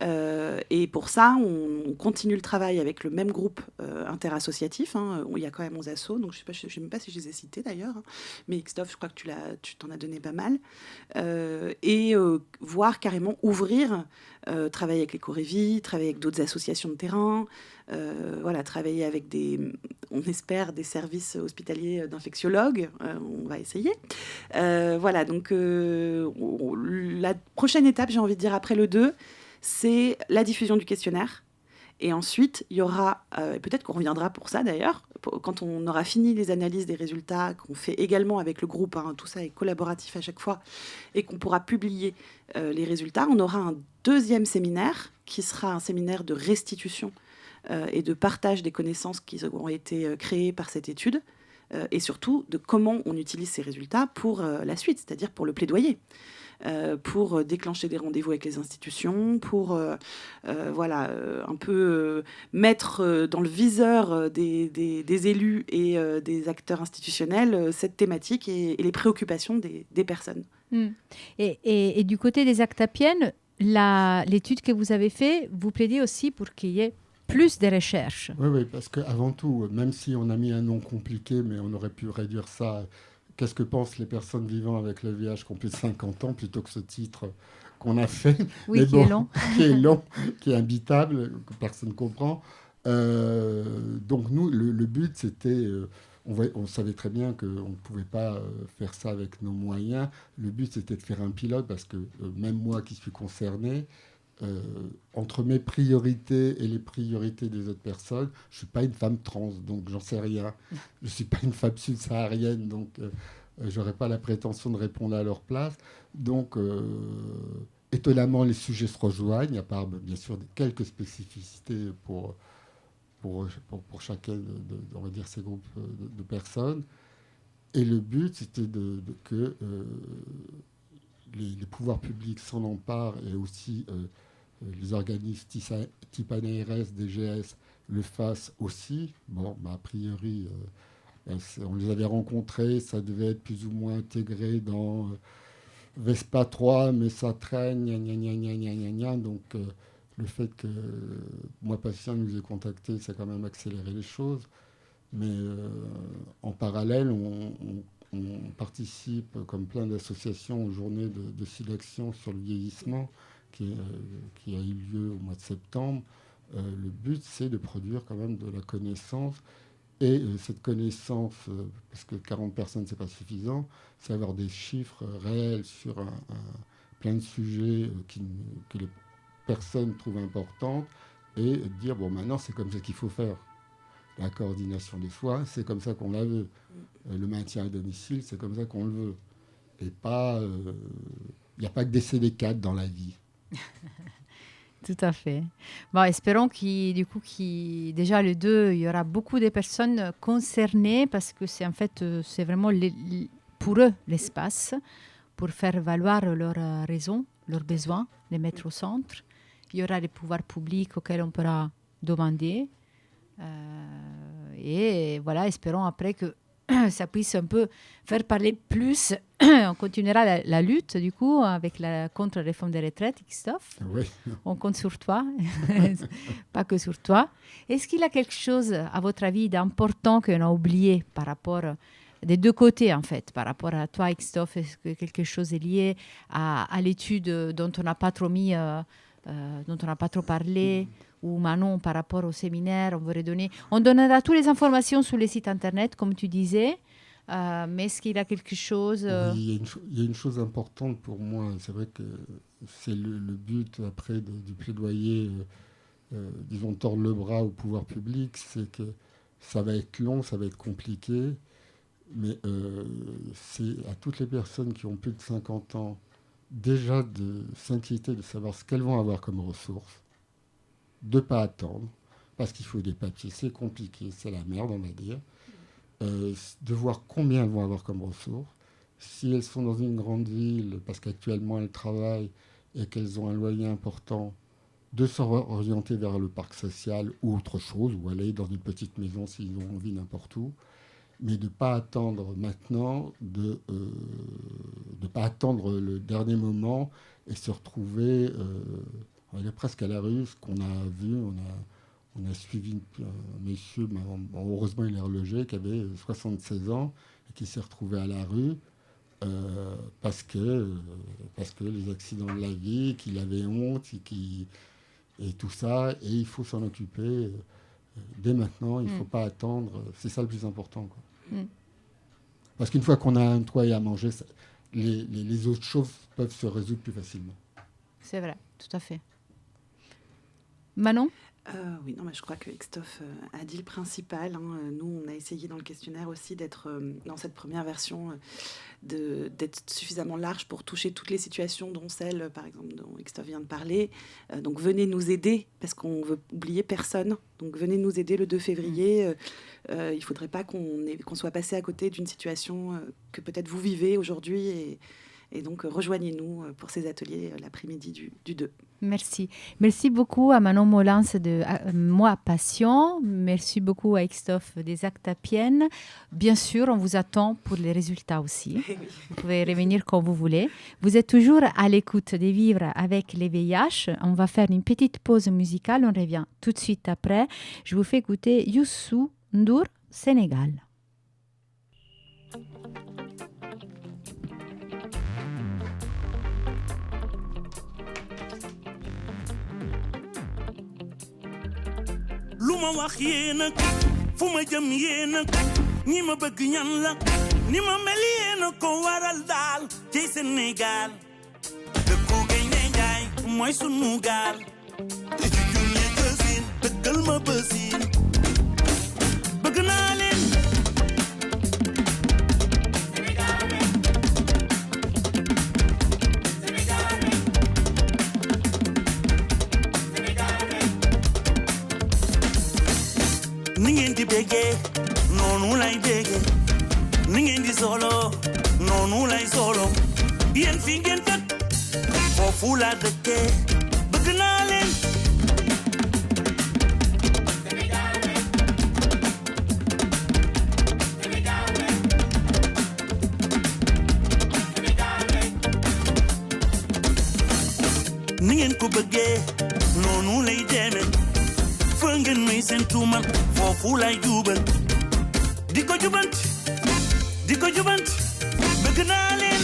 Et pour ça, on continue le travail avec le même groupe interassociatif. Hein. Il y a quand même 11 assos, donc je ne sais même pas si je les ai cités d'ailleurs. Hein. Mais Christophe, je crois que tu t'en as donné pas mal. Et voir carrément ouvrir, travailler avec les Corévis, travailler avec d'autres associations de terrain, travailler avec on espère, des services hospitaliers d'infectiologues. On va essayer. Donc la prochaine étape, j'ai envie de dire, après le 2, c'est la diffusion du questionnaire. Et ensuite, il y aura, peut-être qu'on reviendra pour ça d'ailleurs, quand on aura fini les analyses des résultats, qu'on fait également avec le groupe, hein, tout ça est collaboratif à chaque fois, et qu'on pourra publier les résultats, on aura un deuxième séminaire qui sera un séminaire de restitution et de partage des connaissances qui auront été créées par cette étude, et surtout de comment on utilise ces résultats pour la suite, c'est-à-dire pour le plaidoyer. Pour déclencher des rendez-vous avec les institutions, pour un peu mettre dans le viseur des élus et des acteurs institutionnels cette thématique et les préoccupations des personnes. Et du côté des Actupiennes, l'étude que vous avez faite, vous plaidez aussi pour qu'il y ait plus de recherches. Oui, parce qu'avant tout, même si on a mis un nom compliqué, mais on aurait pu réduire ça. Qu'est-ce que pensent les personnes vivant avec le VIH qui ont plus de 50 ans, plutôt que ce titre qu'on a fait. Oui, qui est long. Qui est long, qui est imbitable, que personne ne comprend. Donc nous, le but, c'était... on savait très bien qu'on ne pouvait pas faire ça avec nos moyens. Le but, c'était de faire un pilote, parce que même moi qui suis concerné, entre mes priorités et les priorités des autres personnes, je ne suis pas une femme trans, donc j'en sais rien. Je ne suis pas une femme subsaharienne, donc je n'aurais pas la prétention de répondre à leur place. Donc, étonnamment, les sujets se rejoignent, à part bien sûr quelques spécificités pour chacun on va dire, ces groupes de personnes. Et le but, c'était que les pouvoirs publics s'en emparent, et aussi les organismes type ANRS, DGS le fassent aussi. Bon, a priori, on les avait rencontrés, ça devait être plus ou moins intégré dans Vespa 3, mais ça traîne, donc le fait que Moi Patient nous ait contactés, ça a quand même accéléré les choses. Mais en parallèle, on participe, comme plein d'associations, aux journées de SIDAction sur le vieillissement qui a eu lieu au mois de septembre. Le but, c'est de produire quand même de la connaissance. Et cette connaissance, parce que 40 personnes, ce n'est pas suffisant, c'est avoir des chiffres réels sur plein de sujets que les personnes trouvent importants, et dire, bon, maintenant, c'est comme ça qu'il faut faire. La coordination des soins, c'est comme ça qu'on la veut. Le maintien à domicile, c'est comme ça qu'on le veut. Et pas... Il n'y a pas que des CD4 dans la vie. Tout à fait. Bon, espérons déjà le 2, il y aura beaucoup de personnes concernées parce que c'est en fait, c'est vraiment pour eux l'espace pour faire valoir leurs raisons, leurs besoins, les mettre au centre. Il y aura les pouvoirs publics auxquels on pourra demander. Et voilà, espérons après que ça puisse un peu faire parler plus. On continuera la lutte, du coup, avec la contre-réforme des retraites, Christophe. Oui. On compte sur toi, pas que sur toi. Est-ce qu'il y a quelque chose, à votre avis, d'important qu'on a oublié par rapport, des deux côtés, en fait, par rapport à toi, Christophe? Est-ce que quelque chose est lié à l'étude dont on n'a pas trop dont on n'a pas trop parlé, ou Manon par rapport au séminaire, on donnera toutes les informations sur les sites internet, comme tu disais, mais est-ce qu'il y a quelque chose Oui, il y a une chose importante pour moi, c'est vrai que c'est le but après du plaidoyer, disons tordre le bras au pouvoir public, c'est que ça va être long, ça va être compliqué, mais c'est à toutes les personnes qui ont plus de 50 ans déjà de s'inquiéter de savoir ce qu'elles vont avoir comme ressources, de ne pas attendre, parce qu'il faut des papiers, c'est compliqué, c'est la merde, on va dire, de voir combien elles vont avoir comme ressources. Si elles sont dans une grande ville, parce qu'actuellement elles travaillent et qu'elles ont un loyer important, de s'orienter vers le parc social ou autre chose, ou aller dans une petite maison s'ils ont envie n'importe où, mais de ne pas attendre maintenant, de ne pas attendre le dernier moment et se retrouver on va dire presque à la rue. Ce qu'on a vu, on a suivi un monsieur, heureusement il est relogé, qui avait 76 ans et qui s'est retrouvé à la rue parce que les accidents de la vie, qu'il avait honte et tout ça, et il faut s'en occuper dès maintenant, il ne faut pas attendre, c'est ça le plus important, quoi. Parce qu'une fois qu'on a un toit et à manger, les autres choses peuvent se résoudre plus facilement. C'est vrai, tout à fait. Manon ? Oui, non, mais je crois que Christophe a dit le principal. Nous, on a essayé dans le questionnaire aussi d'être, dans cette première version, d'être suffisamment large pour toucher toutes les situations, dont celle, par exemple, dont Christophe vient de parler. Donc, venez nous aider, parce qu'on ne veut oublier personne. Donc, venez nous aider le 2 février. Il ne faudrait pas qu'on soit passé à côté d'une situation que peut-être vous vivez aujourd'hui. Et donc, rejoignez-nous pour ces ateliers l'après-midi du 2. Merci. Merci beaucoup à Manon Molins de Moi Passion. Merci beaucoup à Christophe des Actapiennes. Bien sûr, on vous attend pour les résultats aussi. Oui. Vous pouvez revenir quand vous voulez. Vous êtes toujours à l'écoute des Vivre avec les VIH. On va faire une petite pause musicale. On revient tout de suite après. Je vous fais écouter Youssou N'Dour, Sénégal. lu ma wax yéen a fu ma jëm yéen a ñi ma bëgg ñan la ni ma mel yéen a ko waral daal ci Sénégal dëkku Gaynde Njaay mooy sunu gaal te ci junne gësin dëggal ma bësin bëgg naa leen ni ngeen di béggee noonu lay béggee ni ngeen di solo noonu lay solo yéen fi ngeen dëkk foofu laa dëkkee bëgg naa leen ni ngeen ko bëggee noonu lay demee fa ngeen may seen tuumal foofu lay jubal di ko jubant bëgg naa leen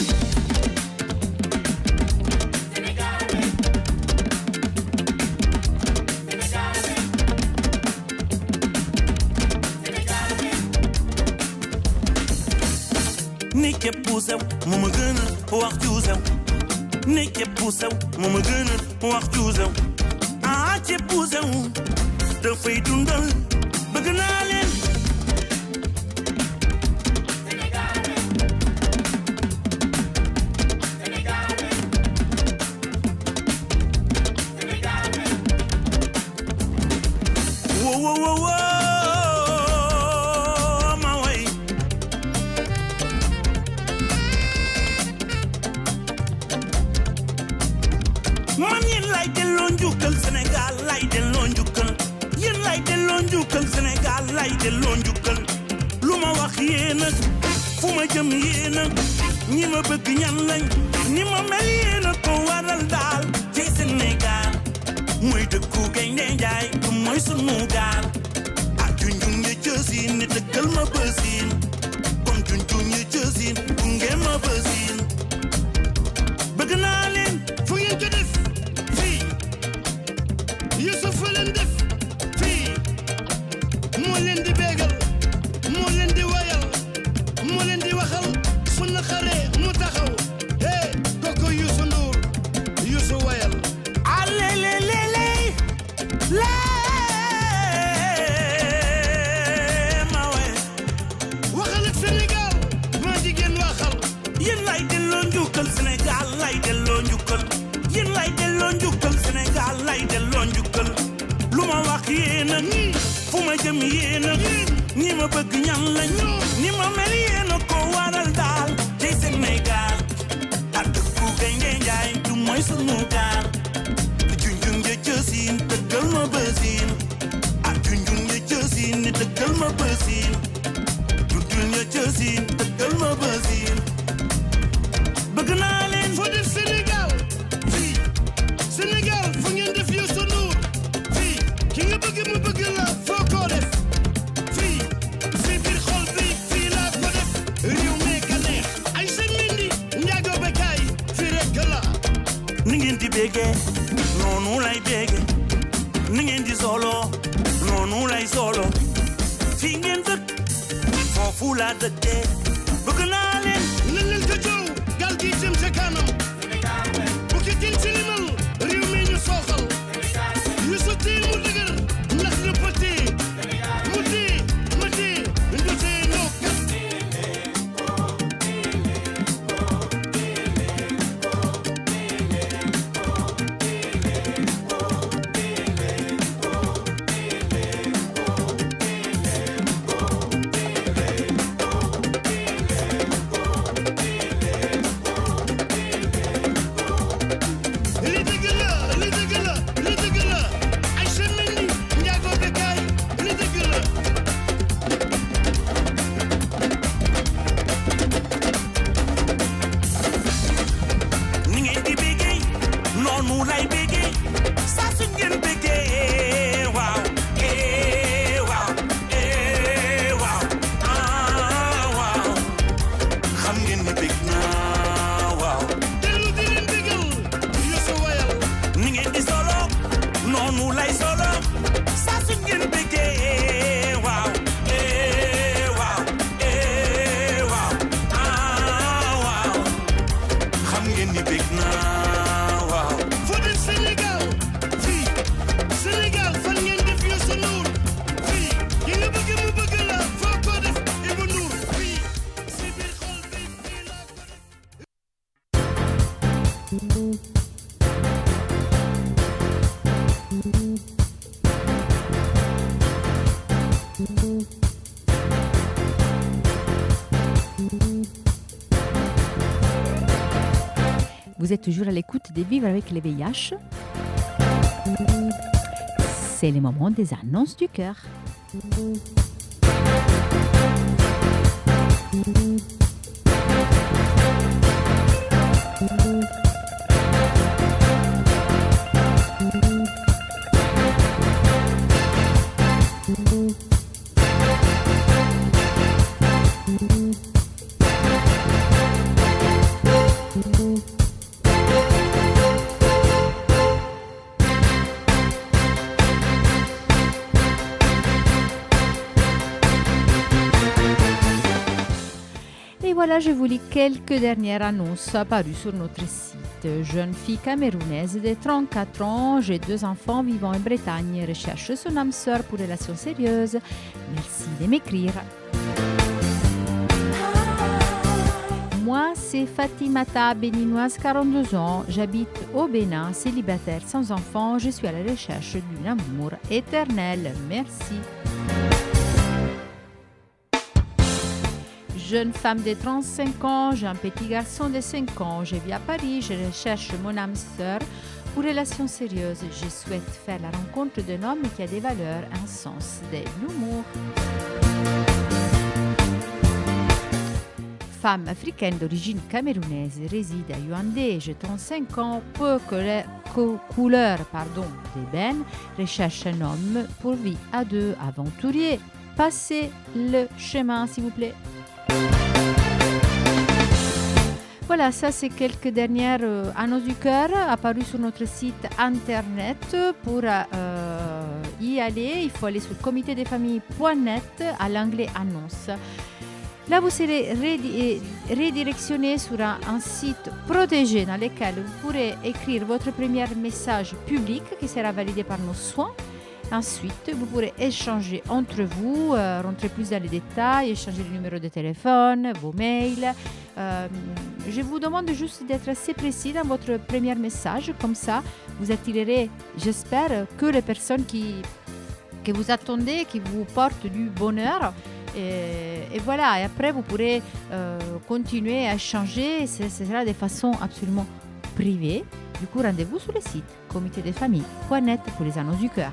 ni képp bu sew mu ma gën a wax ju sew ni képp bu sew mu ma gën a wax ju sew képp bu sew dafay dundal bëgg naa leen man yéen lay delloo njukkal Sénégal lay delloo njukkal yéen lay delloo njukkal Sénégal lay delloo njukkal lu ma wax yéen a fu ma jëm yéen a ñi ma bëgg ñan lañ ni ma mel yéen a ko waral daal ci Sénégal mooy dëkku Gaynde Njaay du mooy sunu gaal ak junjung ya jësin ni dëkkal ma bësin kon junjung ya jësin gunge ma bësin bëgg naa leen fu ngeen ko def fii Youssouf fa leen def fii moo leen di bégal moo leen di wayal moo leen di waxal su na xare mu taxaw hey koko Youssou Ndour Youssou wayal alelelele ma way waxal ak Sénégal ma jigéen waxal yéen lay delloo njukkal Sénégal lay delloo njukkal yéen lay delloo njukkal Sénégal lay delloo njukkal lu ma wax yéen a fu ma jëm yéen a ñi ma bëgg ñan lañ ni ma mel yéen a ko waral daal ci Sénégal ak dëkku Gaynde Njaay du mooy sunu gaal junjung ja jësin dëggal ma bësin ak junjung ja jësin ni dëggal ma bësin junjung ja jësin dëggal ma bësin bëgg naa leen foo def Sénégal fii Sénégal fu ngeen def Youssou Ndour fii ki nga bëgg mu bëgg la foo ko def fii si biir xol bi fii laa ko def réew mee ka neex ay seen mindi njaago bekaay fii rek la ni ngeen di béggee noonu lay béggee ni ngeen di solo noonu lay solo fii ngeen dëkk foofu laa dëkkee bëgg naa leen nañ leen ko jow gal gi jëm ca kanam bu ki tin ci limal réew mi ñu sooxal Youssou tii mu dëgër ndax ñu pëti mu tii ma tii ndu tii noo kat li dëgg la li dëgg la li dëgg la ay semaine ni njaago bekaay li dëgg la ni ngeen di béggee noonu lay béggee saa su ngeen béggee waaw waaw waaw waaw xam ngeen ni bég naa waaw dellu di leen bégal Youssou wayal ni ngeen di solo noonu lay solo saa su ngeen béggee waaw waaw waaw waaw xam ngeen ni bég naa waaw foo def Sénégal fii Sénégal fan ngeen def Youssou Ndour fii ki nga bëgg mu bëgg la foo ko def Ibou Ndour fii si biir xol bi fii laa ko def Vous êtes toujours à l'écoute de Vivre avec les VIH. C'est le moment des annonces du cœur. Et voilà, je vous lis quelques dernières annonces parues sur notre site. Jeune fille camerounaise de 34 ans, j'ai 2 enfants vivant en Bretagne, recherche son âme sœur pour relations sérieuses. Merci de m'écrire. Moi, c'est Fatimata, béninoise, 42 ans. J'habite au Bénin, célibataire, sans enfant. Je suis à la recherche d'un amour éternel. Merci. jeune femme de 35 ans, j'ai un petit garçon de 5 ans, je vis à Paris, je recherche mon âme sœur pour relations sérieuses. Je souhaite faire la rencontre d'un homme qui a des valeurs, un sens de l'humour. Femme africaine d'origine camerounaise, réside à Yaoundé, j'ai 35 ans, peu couleur d'ébène, recherche un homme pour vie à deux, aventurier. Passez le chemin, s'il vous plaît. Voilà, ça c'est quelques dernières annonces du cœur apparues sur notre site internet. Pour y aller, il faut aller sur comitedesfamilles.net à l'onglet annonces. Là, vous serez redirectionné sur un site protégé dans lequel vous pourrez écrire votre premier message public qui sera validé par nos soins. Ensuite, vous pourrez échanger entre vous, rentrer plus dans les détails, échanger le numéro de téléphone, vos mails. Je vous demande juste d'être assez précis dans votre premier message. Comme ça, vous attirerez, j'espère, que les personnes que vous attendez, qui vous portent du bonheur. Et voilà, et après vous pourrez continuer à échanger, ce sera de façon absolument privée. Du coup, rendez-vous sur le site comitedesfamilles.net pour les annonces du cœur.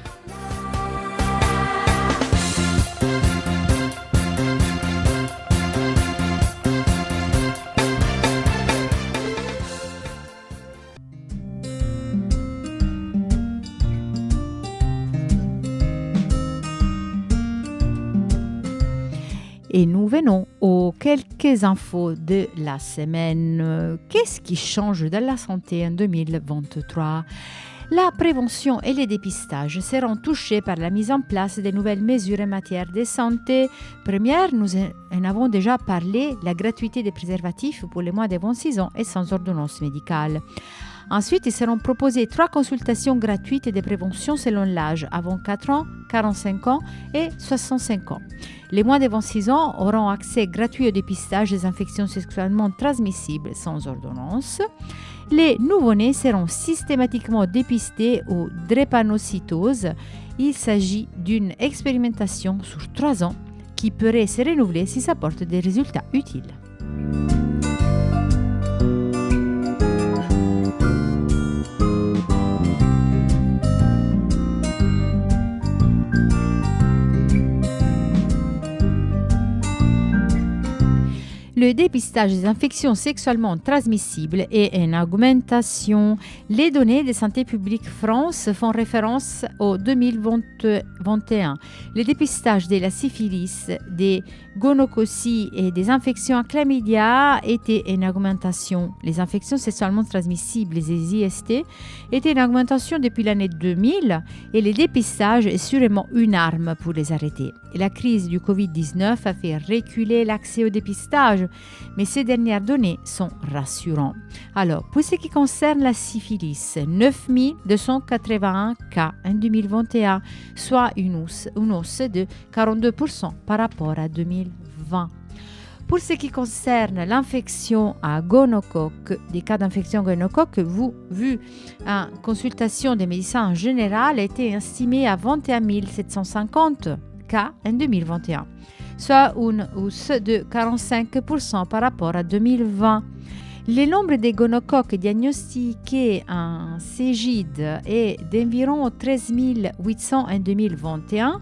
Et nous venons aux quelques infos de la semaine. Qu'est-ce qui change dans la santé en 2023 ? La prévention et le dépistage seront touchés par la mise en place de nouvelles mesures en matière de santé. Première, nous en avons déjà parlé, la gratuité des préservatifs pour les moins de 26 ans et sans ordonnance médicale. Ensuite, ils seront proposés 3 consultations gratuites de prévention selon l'âge, avant 4 ans, 45 ans et 65 ans. Les moins de 26 ans auront accès gratuit au dépistage des infections sexuellement transmissibles sans ordonnance. Les nouveau-nés seront systématiquement dépistés aux drépanocytoses. Il s'agit d'une expérimentation sur 3 ans qui pourrait se renouveler si ça apporte des résultats utiles. Le dépistage des infections sexuellement transmissibles est en augmentation. Les données de Santé publique France font référence au 2021. Le dépistage de la syphilis, des gonococcies et des infections à chlamydia était en augmentation. Les infections sexuellement transmissibles, les IST, étaient en augmentation depuis l'année 2000 et le dépistage est sûrement une arme pour les arrêter. La crise du Covid-19 a fait reculer l'accès au dépistage, mais ces dernières données sont rassurantes. Alors, pour ce qui concerne la syphilis, 9281 cas en 2021, soit une hausse de 42% par rapport à 2020. Pour ce qui concerne l'infection à gonocoque, des cas d'infection à gonocoque, vu en consultation des médecins en général, a été estimé à 21 750 cas en 2021, soit une hausse de 45% par rapport à 2020. Le nombre de gonocoques diagnostiqués en Cégide est d'environ 13 800 en 2021.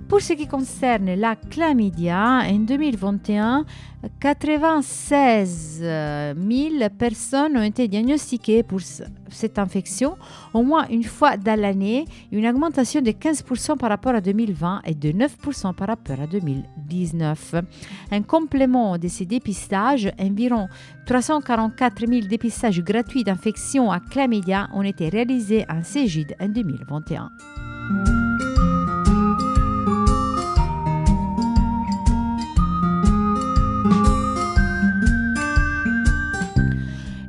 Pour ce qui concerne la chlamydia, en 2021, 96 000 personnes ont été diagnostiquées pour cette infection au moins une fois dans l'année, une augmentation de 15% par rapport à 2020 et de 9% par rapport à 2019. En complément de ces dépistages, environ 344 000 dépistages gratuits d'infections à chlamydia ont été réalisés en Cégide en 2021.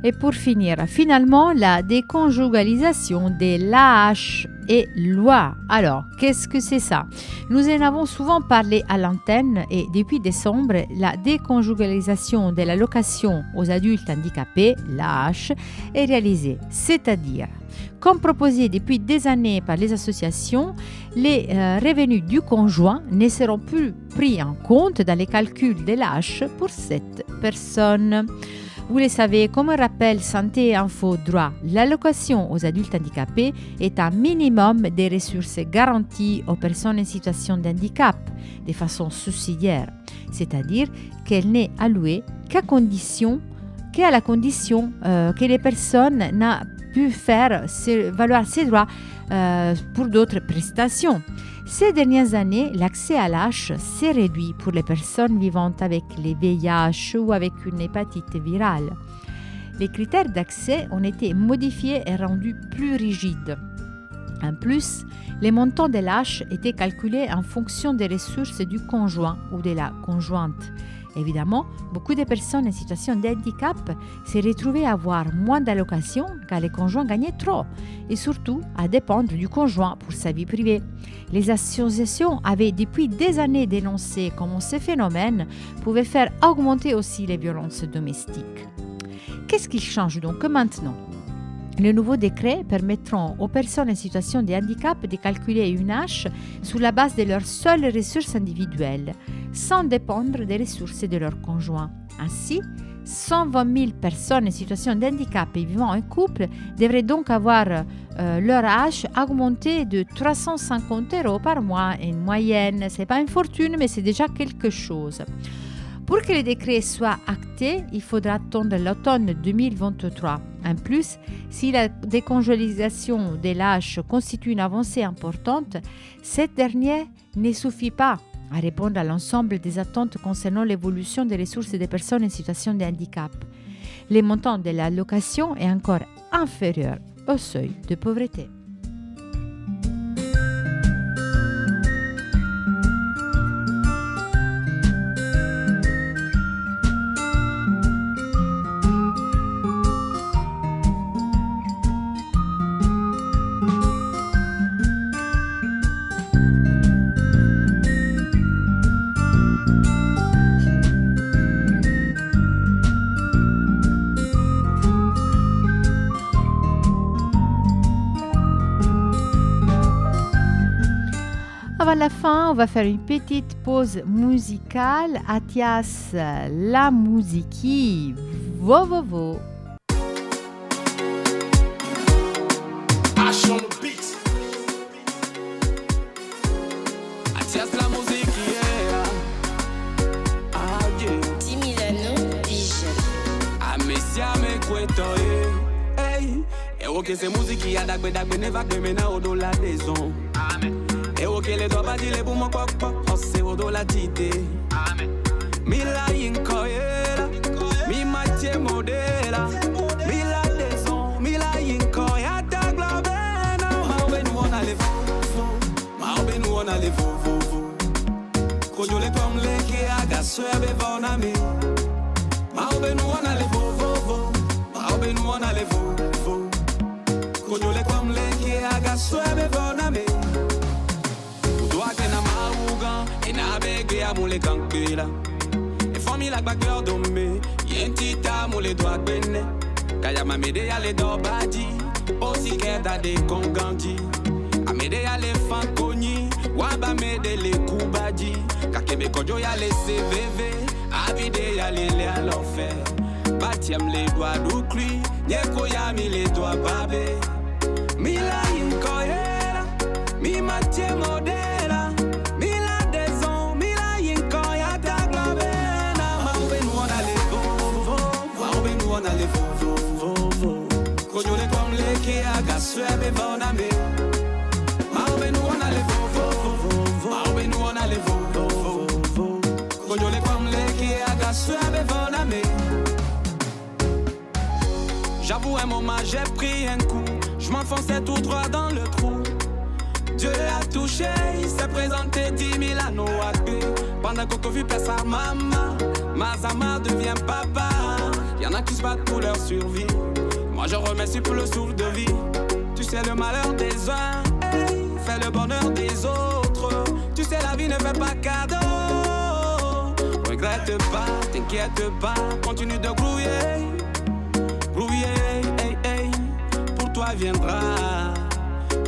Et pour finir, finalement, la déconjugalisation de l'AH et loi. Alors, qu'est-ce que c'est ça? Nous en avons souvent parlé à l'antenne et depuis décembre, la déconjugalisation de l'allocation aux adultes handicapés, l'AH, est réalisée. C'est-à-dire, comme proposé depuis des années par les associations, les revenus du conjoint ne seront plus pris en compte dans les calculs de l'AH pour cette personne. Vous le savez, comme rappelle Santé Info Droit, l'allocation aux adultes handicapés est un minimum des ressources garanties aux personnes en situation de handicap de façon subsidiaire, c'est-à-dire qu'elle n'est allouée qu'à la condition que les personnes n'ont pu faire valoir ses droits pour d'autres prestations. Ces dernières années, l'accès à l'AH s'est réduit pour les personnes vivant avec les VIH ou avec une hépatite virale. Les critères d'accès ont été modifiés et rendus plus rigides. En plus, les montants de l'AH étaient calculés en fonction des ressources du conjoint ou de la conjointe. Évidemment, beaucoup de personnes en situation de handicap se retrouvaient à avoir moins d'allocations car les conjoints gagnaient trop et surtout à dépendre du conjoint pour sa vie privée. Les associations avaient depuis des années dénoncé comment ce phénomène pouvait faire augmenter aussi les violences domestiques. Qu'est-ce qui change donc maintenant? Les nouveaux décrets permettront aux personnes en situation de handicap de calculer une AH sur la base de leurs seules ressources individuelles, sans dépendre des ressources de leur conjoint. Ainsi, 120 000 personnes en situation de handicap et vivant en couple devraient donc avoir leur AH augmenté de 350 € par mois en moyenne. Ce n'est pas une fortune, mais c'est déjà quelque chose. Pour que les décrets soient actés, il faudra attendre l'automne 2023. En plus, si la déconjugalisation de l'AH constitue une avancée importante, cette dernière ne suffit pas à répondre à l'ensemble des attentes concernant l'évolution des ressources des personnes en situation de handicap. Le montant de l'allocation est encore inférieur au seuil de pauvreté. Avant la fin, on va faire une petite pause musicale. Athias, la musique, vo. Ash on the beat. Athias, la musique, yeah. Ah, yeah. Timilano DJ. Amesia me cuento, hey. Eu que se musique ya dagbe ne va que mena au dollar des ondes. Amen. Et ok, les doigts pas dire pour mon coq, c'est au dos la tité. Mi la yinkoyera, mi matie modela, mi la deson, mi la yinkoya ta globena. Ma ben on a les faux. Kojo le tom le ke aga swebe vonami. Ma ben on a les faux. Ma ben on a les faux. Kojo le tom le ke aga swebe vonami. Et na bege a moule kankela. Et famille la bagler dombe. Yentita moule doit bene. Kaya ma mede ya le dobadi. Aussi keda de kongandi. A mede ya le fankoni. Waba mede le kubadi. Kakebe kojo ya le CVV. Abide ya le à l'enfer. Batiam les doigts d'oukli. Nyeko ya mi les doigts babé. Mi la yinkoyera. Mi matie modela. Kojole kom leke aga swebe voname. Maobe nou on a le vo. Maobe nou on a le vo. Kojole kom leke aga swebe voname. J'avoue un moment j'ai pris un coup. Je m'enfonçais tout droit dans le trou. Dieu l'a touché, il s'est présenté 10 000 à Noakbe. Pendant qu'on vu pèse sa maman, Mazama devient papa. Y'en a qui se battent pour leur survie. Moi je remercie pour le souffle de vie. Tu sais le malheur des uns, pas cadeau. Regrette pas, t'inquiète pas, continue de grouiller. Grouiller, hey, hey, pour toi viendra.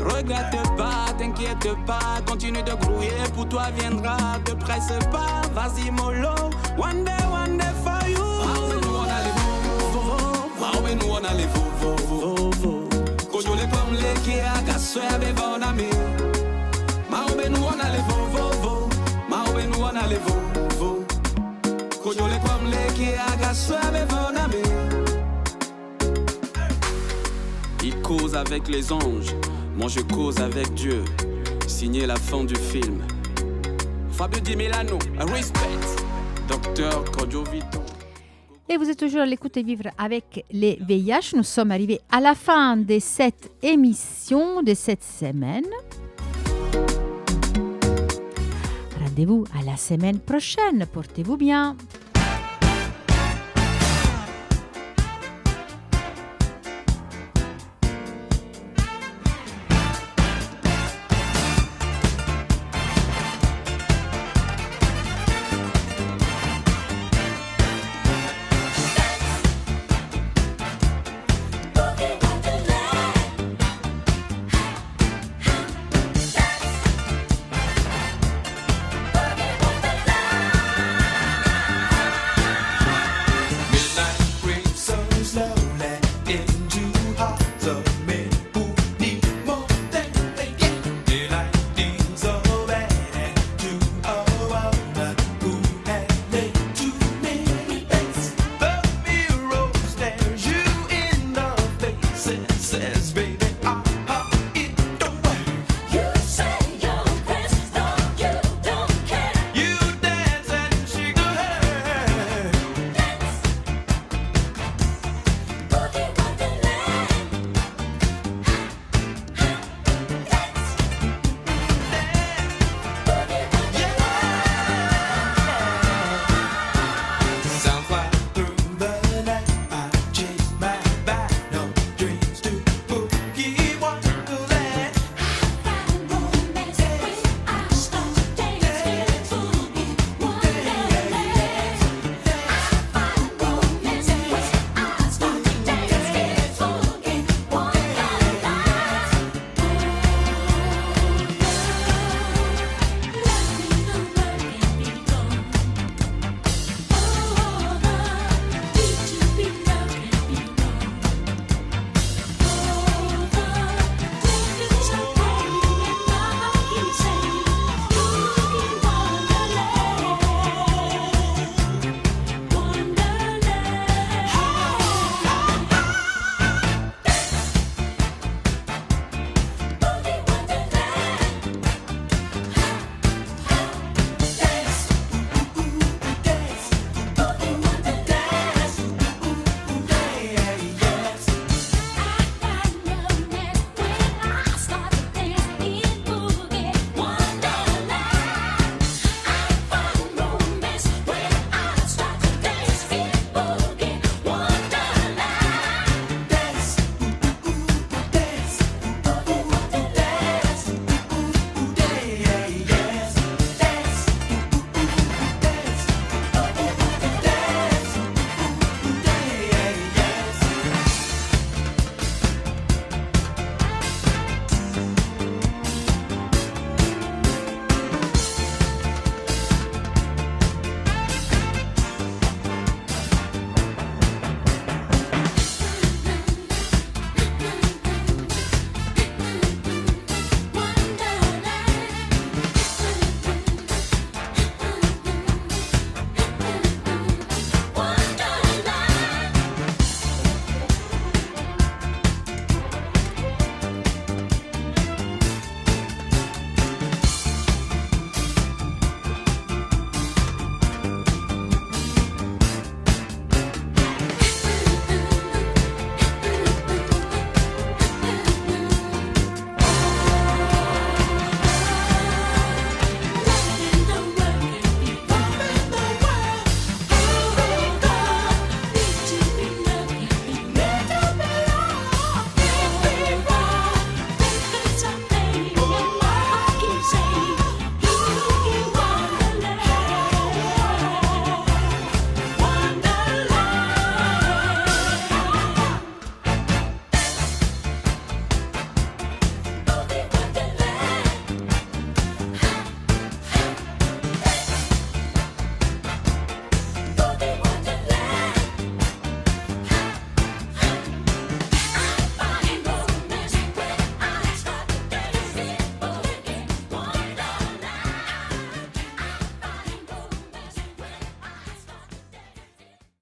Regrette pas, t'inquiète pas, continue de grouiller, pour toi viendra. Te presse pas, vas-y mollo, one day for you. Nous on a les nous on a les Kojole comme les qui a cassé avec bon ami. Nous on a les nous on a les Kojole comme les qui a cassé avec bon ami. Il cause avec les anges, moi je cause avec Dieu. Signé la fin du film. Fabio Di Milano, respect. Docteur Kojo Vito. Et vous êtes toujours à l'écoute et vivre avec les VIH. Nous sommes arrivés à la fin de cette émission de cette semaine. Rendez-vous à la semaine prochaine. Portez-vous bien. Says, baby,